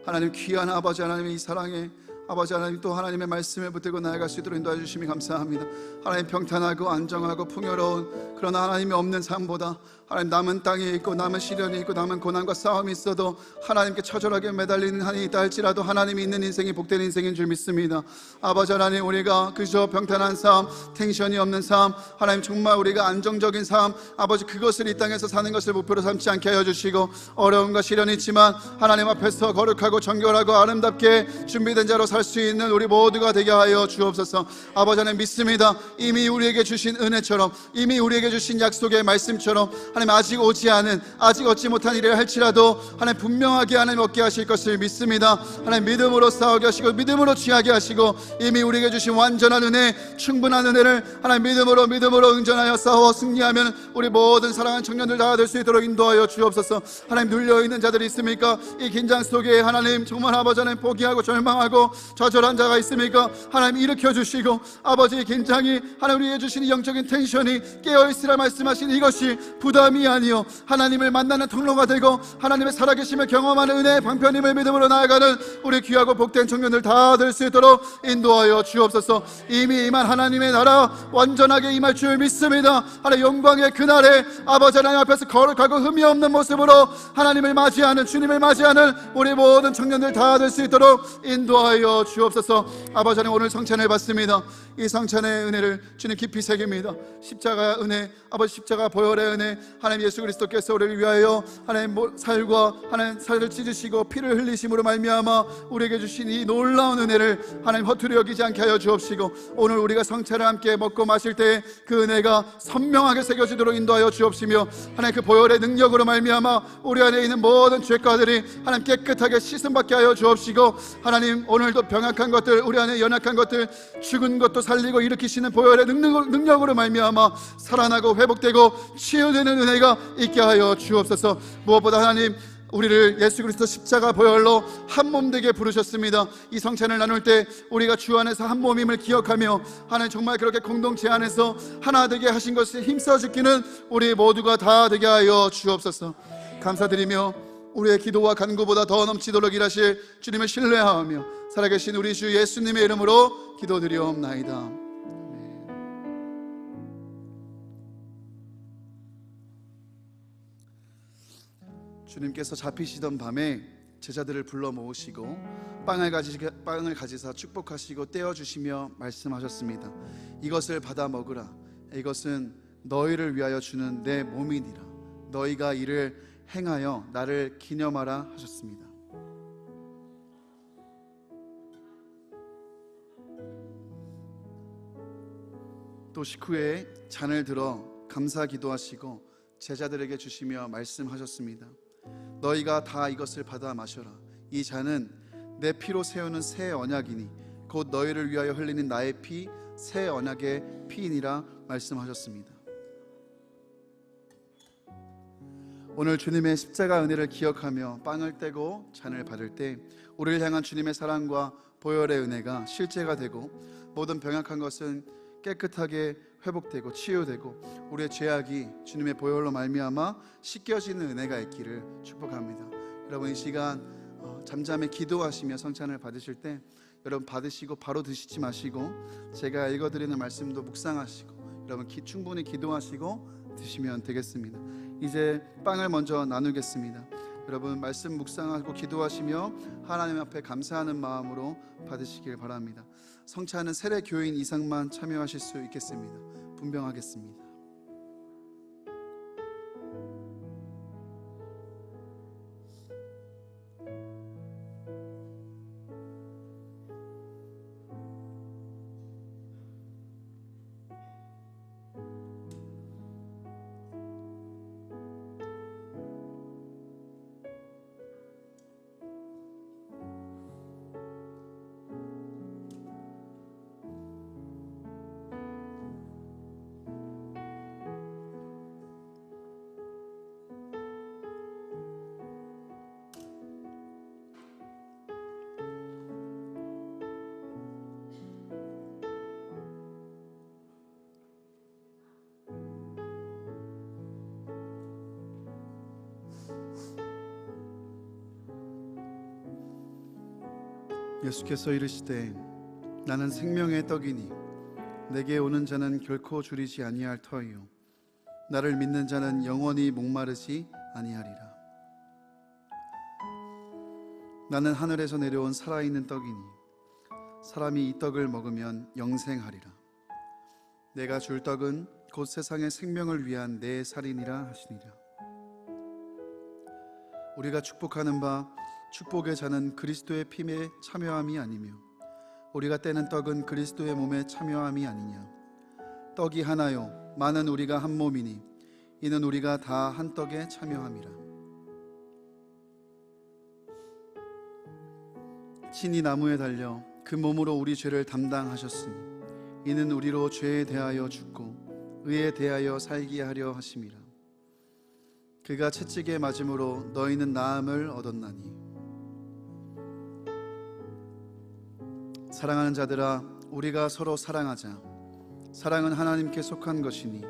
하나님 귀한 아버지 하나님의 이 사랑에 아버지 하나님 또 하나님의 말씀을 붙들고 나아갈 수 있도록 인도해 주심이 감사합니다. 하나님 평탄하고 안정하고 풍요로운 그런 하나님이 없는 삶보다 하나님 남은 땅에 있고 남은 시련이 있고 남은 고난과 싸움이 있어도 하나님께 처절하게 매달리는 한이 있다 할지라도 하나님이 있는 인생이 복된 인생인 줄 믿습니다. 아버지 하나님 우리가 그저 평탄한 삶, 텐션이 없는 삶, 하나님 정말 우리가 안정적인 삶, 아버지 그것을 이 땅에서 사는 것을 목표로 삼지 않게 하여 주시고 어려움과 시련이 있지만 하나님 앞에서 거룩하고 정결하고 아름답게 준비된 자로 살 수 있는 우리 모두가 되게 하여 주옵소서. 아버지 하나님 믿습니다. 이미 우리에게 주신 은혜처럼 이미 우리에게 주신 약속의 말씀처럼 하나님 아직 오지 않은 아직 얻지 못한 일을 할지라도 하나님 분명하게 하나님 얻게 하실 것을 믿습니다. 하나님 믿음으로 싸우게 하시고 믿음으로 취하게 하시고 이미 우리에게 주신 완전한 은혜 충분한 은혜를 하나님 믿음으로 응전하여 싸워 승리하면 우리 모든 사랑하는 청년들 다 될 수 있도록 인도하여 주옵소서. 하나님 눌려있는 자들이 있습니까? 이 긴장 속에 하나님 정말 아버지 하나님 포기하고 절망하고 좌절한 자가 있습니까? 하나님 일으켜 주시고 아버지의 긴장이 하나님 우리에게 주신 영적인 텐션이 깨어있으라 말씀하신 이것이 부담이 아니요 하나님을 만나는 통로가 되고 하나님의 살아계심을 경험하는 은혜의 방편임을 믿음으로 나아가는 우리 귀하고 복된 청년들 다 될 수 있도록 인도하여 주옵소서. 이미 임한 하나님의 나라 완전하게 임할 줄 믿습니다. 하나님 영광의 그날에 아버지 하나님 앞에서 거룩하고 흠이 없는 모습으로 하나님을 맞이하는 주님을 맞이하는 우리 모든 청년들 다 될 수 있도록 인도하여 주옵소서. 아버지 하나님 오늘 성찬을 받습니다. 이 성찬의 은혜를 주님 깊이 새깁니다. 십자가 은혜, 아버지 십자가 보혈의 은혜, 하나님 예수 그리스도께서 우리를 위하여 하나님 살과 하나님 살을 찢으시고 피를 흘리심으로 말미암아 우리에게 주신 이 놀라운 은혜를 하나님 허투루 여기지 않게 하여 주옵시고 오늘 우리가 성찬을 함께 먹고 마실 때 그 은혜가 선명하게 새겨지도록 인도하여 주옵시며 하나님 그 보혈의 능력으로 말미암아 우리 안에 있는 모든 죄가들이 하나님 깨끗하게 씻음받게 하여 주옵시고 하나님 오늘도 병약한 것들 우리 안에 연약한 것들 죽은 것도 살리고 일으키시는 보혈의 능력으로 말미암아 살아나고 회복되고 치유되는 은혜가 있게 하여 주옵소서. 무엇보다 하나님 우리를 예수 그리스도 십자가 보혈로 한 몸 되게 부르셨습니다. 이 성찬을 나눌 때 우리가 주 안에서 한 몸임을 기억하며 하나님 정말 그렇게 공동체 안에서 하나 되게 하신 것을 힘써 지키는 우리 모두가 다 되게 하여 주옵소서. 감사드리며 우리의 기도와 간구보다 더 넘치도록 일하실 주님을 신뢰하며 살아계신 우리 주 예수님의 이름으로 기도드리옵나이다. 주님께서 잡히시던 밤에 제자들을 불러 모으시고 빵을 가지사 축복하시고 떼어주시며 말씀하셨습니다. 이것을 받아 먹으라. 이것은 너희를 위하여 주는 내 몸이니라. 너희가 이를 행하여 나를 기념하라 하셨습니다. 또 식후에 잔을 들어 감사 기도하시고 제자들에게 주시며 말씀하셨습니다. 너희가 다 이것을 받아 마셔라. 이 잔은 내 피로 세우는 새 언약이니 곧 너희를 위하여 흘리는 나의 피 새 언약의 피이니라 말씀하셨습니다. 오늘 주님의 십자가 은혜를 기억하며 빵을 떼고 잔을 받을 때 우리를 향한 주님의 사랑과 보혈의 은혜가 실제가 되고 모든 병약한 것은 깨끗하게 회복되고 치유되고 우리의 죄악이 주님의 보혈로 말미암아 씻겨지는 은혜가 있기를 축복합니다. 여러분 이 시간 잠잠히 기도하시며 성찬을 받으실 때 여러분 받으시고 바로 드시지 마시고 제가 읽어드리는 말씀도 묵상하시고 여러분 충분히 기도하시고 드시면 되겠습니다. 이제 빵을 먼저 나누겠습니다. 여러분 말씀 묵상하고 기도하시며 하나님 앞에 감사하는 마음으로 받으시길 바랍니다. 성찬은 세례 교인 이상만 참여하실 수 있겠습니다. 분명하겠습니다. 예수께서 이르시되 나는 생명의 떡이니 내게 오는 자는 결코 줄이지 아니할 터이요 나를 믿는 자는 영원히 목마르지 아니하리라. 나는 하늘에서 내려온 살아있는 떡이니 사람이 이 떡을 먹으면 영생하리라. 내가 줄 떡은 곧 세상의 생명을 위한 내 살이니라 하시니라. 우리가 축복하는 바 축복의 자는 그리스도의 피에 참여함이 아니며 우리가 떼는 떡은 그리스도의 몸에 참여함이 아니냐. 떡이 하나요 많은 우리가 한 몸이니 이는 우리가 다 한 떡에 참여함이라. 친히 나무에 달려 그 몸으로 우리 죄를 담당하셨으니 이는 우리로 죄에 대하여 죽고 의에 대하여 살게 하려 하심이라. 그가 채찍에 맞음으로 너희는 나음을 얻었나니. 사랑하는 자들아 우리가 서로 사랑하자. 사랑은 하나님께 속한 것이니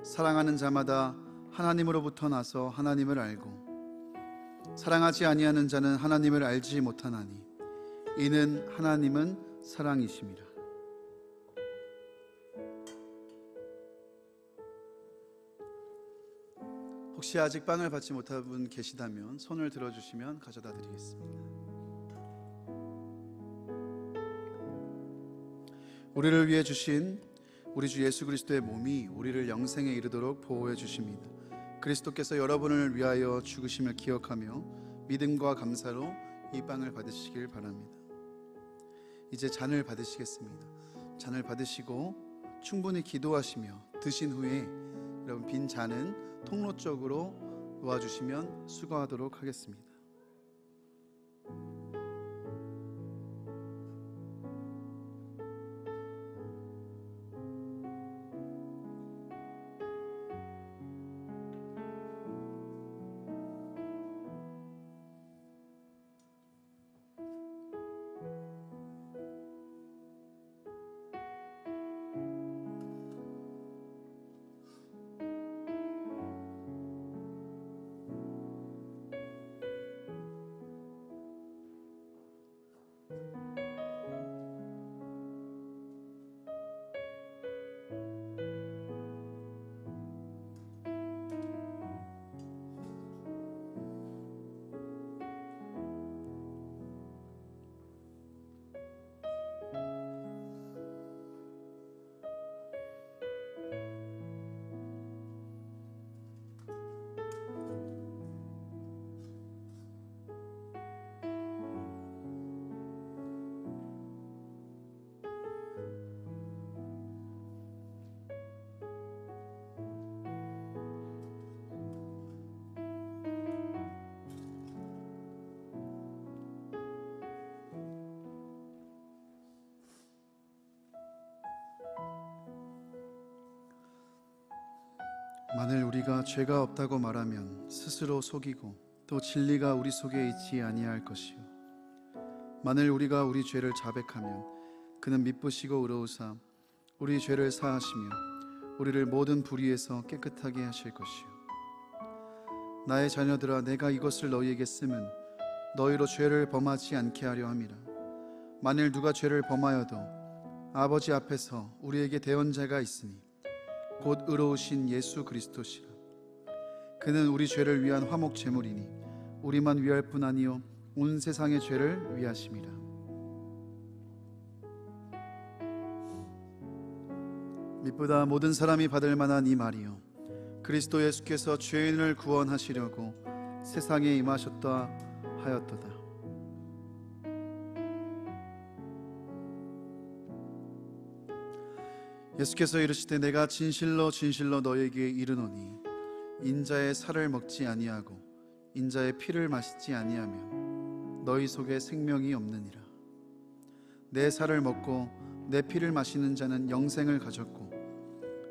사랑하는 자마다 하나님으로부터 나서 하나님을 알고 사랑하지 아니하는 자는 하나님을 알지 못하나니 이는 하나님은 사랑이심이라. 혹시 아직 빵을 받지 못한 분 계시다면 손을 들어주시면 가져다 드리겠습니다. 우리를 위해 주신 우리 주 예수 그리스도의 몸이 우리를 영생에 이르도록 보호해 주십니다. 그리스도께서 여러분을 위하여 죽으심을 기억하며 믿음과 감사로 이 빵을 받으시길 바랍니다. 이제 잔을 받으시겠습니다. 잔을 받으시고 충분히 기도하시며 드신 후에 여러분 빈 잔은 통로 쪽으로 놓아주시면 수거하도록 하겠습니다. 만일 우리가 죄가 없다고 말하면 스스로 속이고 또 진리가 우리 속에 있지 아니할 것이요 만일 우리가 우리 죄를 자백하면 그는 미쁘시고 의로우사 우리 죄를 사하시며 우리를 모든 불의에서 깨끗하게 하실 것이요 나의 자녀들아 내가 이것을 너희에게 쓰면 너희로 죄를 범하지 않게 하려 함이라. 만일 누가 죄를 범하여도 아버지 앞에서 우리에게 대언자가 있으니 곧 의로우신 예수 그리스도시라. 그는 우리 죄를 위한 화목 제물이니 우리만 위할 뿐 아니요 온 세상의 죄를 위하심이라. 미쁘다 모든 사람이 받을 만한 이 말이요 그리스도 예수께서 죄인을 구원하시려고 세상에 임하셨다 하였도다. 예수께서 이르시되 내가 진실로 진실로 너에게 이르노니 인자의 살을 먹지 아니하고 인자의 피를 마시지 아니하면 너희 속에 생명이 없느니라. 내 살을 먹고 내 피를 마시는 자는 영생을 가졌고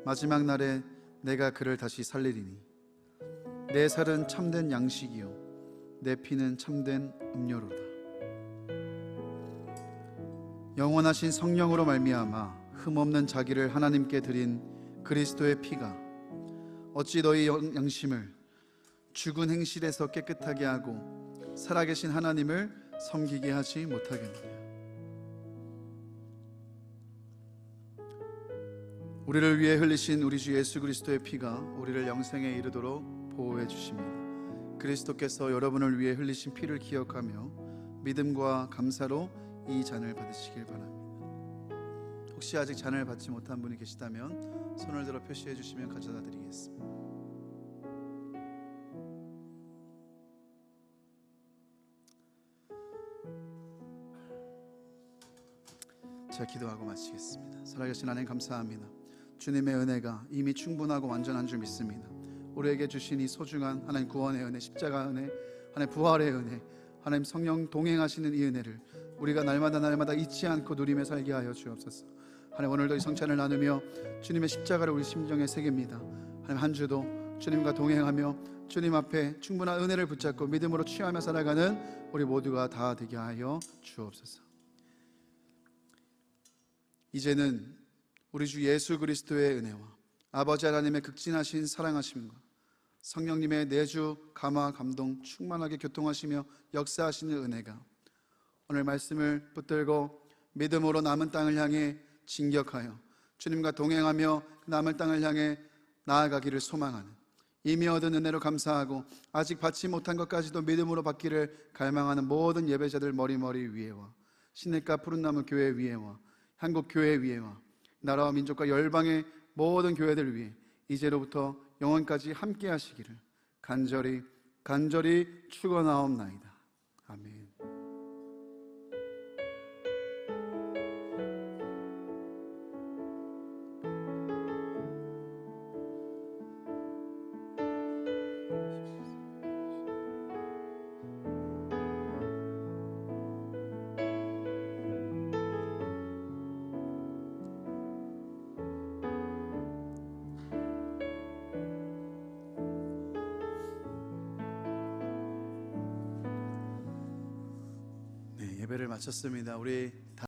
마지막 날에 내가 그를 다시 살리리니 내 살은 참된 양식이요 내 피는 참된 음료로다. 영원하신 성령으로 말미암아 흠없는 자기를 하나님께 드린 그리스도의 피가 어찌 너희 양심을 죽은 행실에서 깨끗하게 하고 살아계신 하나님을 섬기게 하지 못하겠느냐. 우리를 위해 흘리신 우리 주 예수 그리스도의 피가 우리를 영생에 이르도록 보호해 주십니다. 그리스도께서 여러분을 위해 흘리신 피를 기억하며 믿음과 감사로 이 잔을 받으시길 바랍니다. 혹시 아직 잔을 받지 못한 분이 계시다면 손을 들어 표시해 주시면 가져다 드리겠습니다. 자, 기도하고 마치겠습니다. 살아계신 하나님 감사합니다. 주님의 은혜가 이미 충분하고 완전한 줄 믿습니다. 우리에게 주신 이 소중한 하나님 구원의 은혜, 십자가 은혜, 하나님 부활의 은혜, 하나님 성령 동행하시는 이 은혜를 우리가 날마다 잊지 않고 누리며 살게 하여 주옵소서. 하나님 오늘도 이 성찬을 나누며 주님의 십자가를 우리 심정에 새깁니다. 하나님 한 주도 주님과 동행하며 주님 앞에 충분한 은혜를 붙잡고 믿음으로 취하며 살아가는 우리 모두가 다 되게 하여 주옵소서. 이제는 우리 주 예수 그리스도의 은혜와 아버지 하나님의 극진하신 사랑하심과 성령님의 내주 감화 감동 충만하게 교통하시며 역사하시는 은혜가 오늘 말씀을 붙들고 믿음으로 남은 땅을 향해 진격하여 주님과 동행하며 남은 땅을 향해 나아가기를 소망하는 이미 얻은 은혜로 감사하고 아직 받지 못한 것까지도 믿음으로 받기를 갈망하는 모든 예배자들 머리머리 위에와 시냇가 푸른나무 교회 위에와 한국 교회 위에와 나라와 민족과 열방의 모든 교회들 위해 이제로부터 영원까지 함께 하시기를 간절히 축원하옵나이다. 아멘. 예배를 마쳤습니다. 우리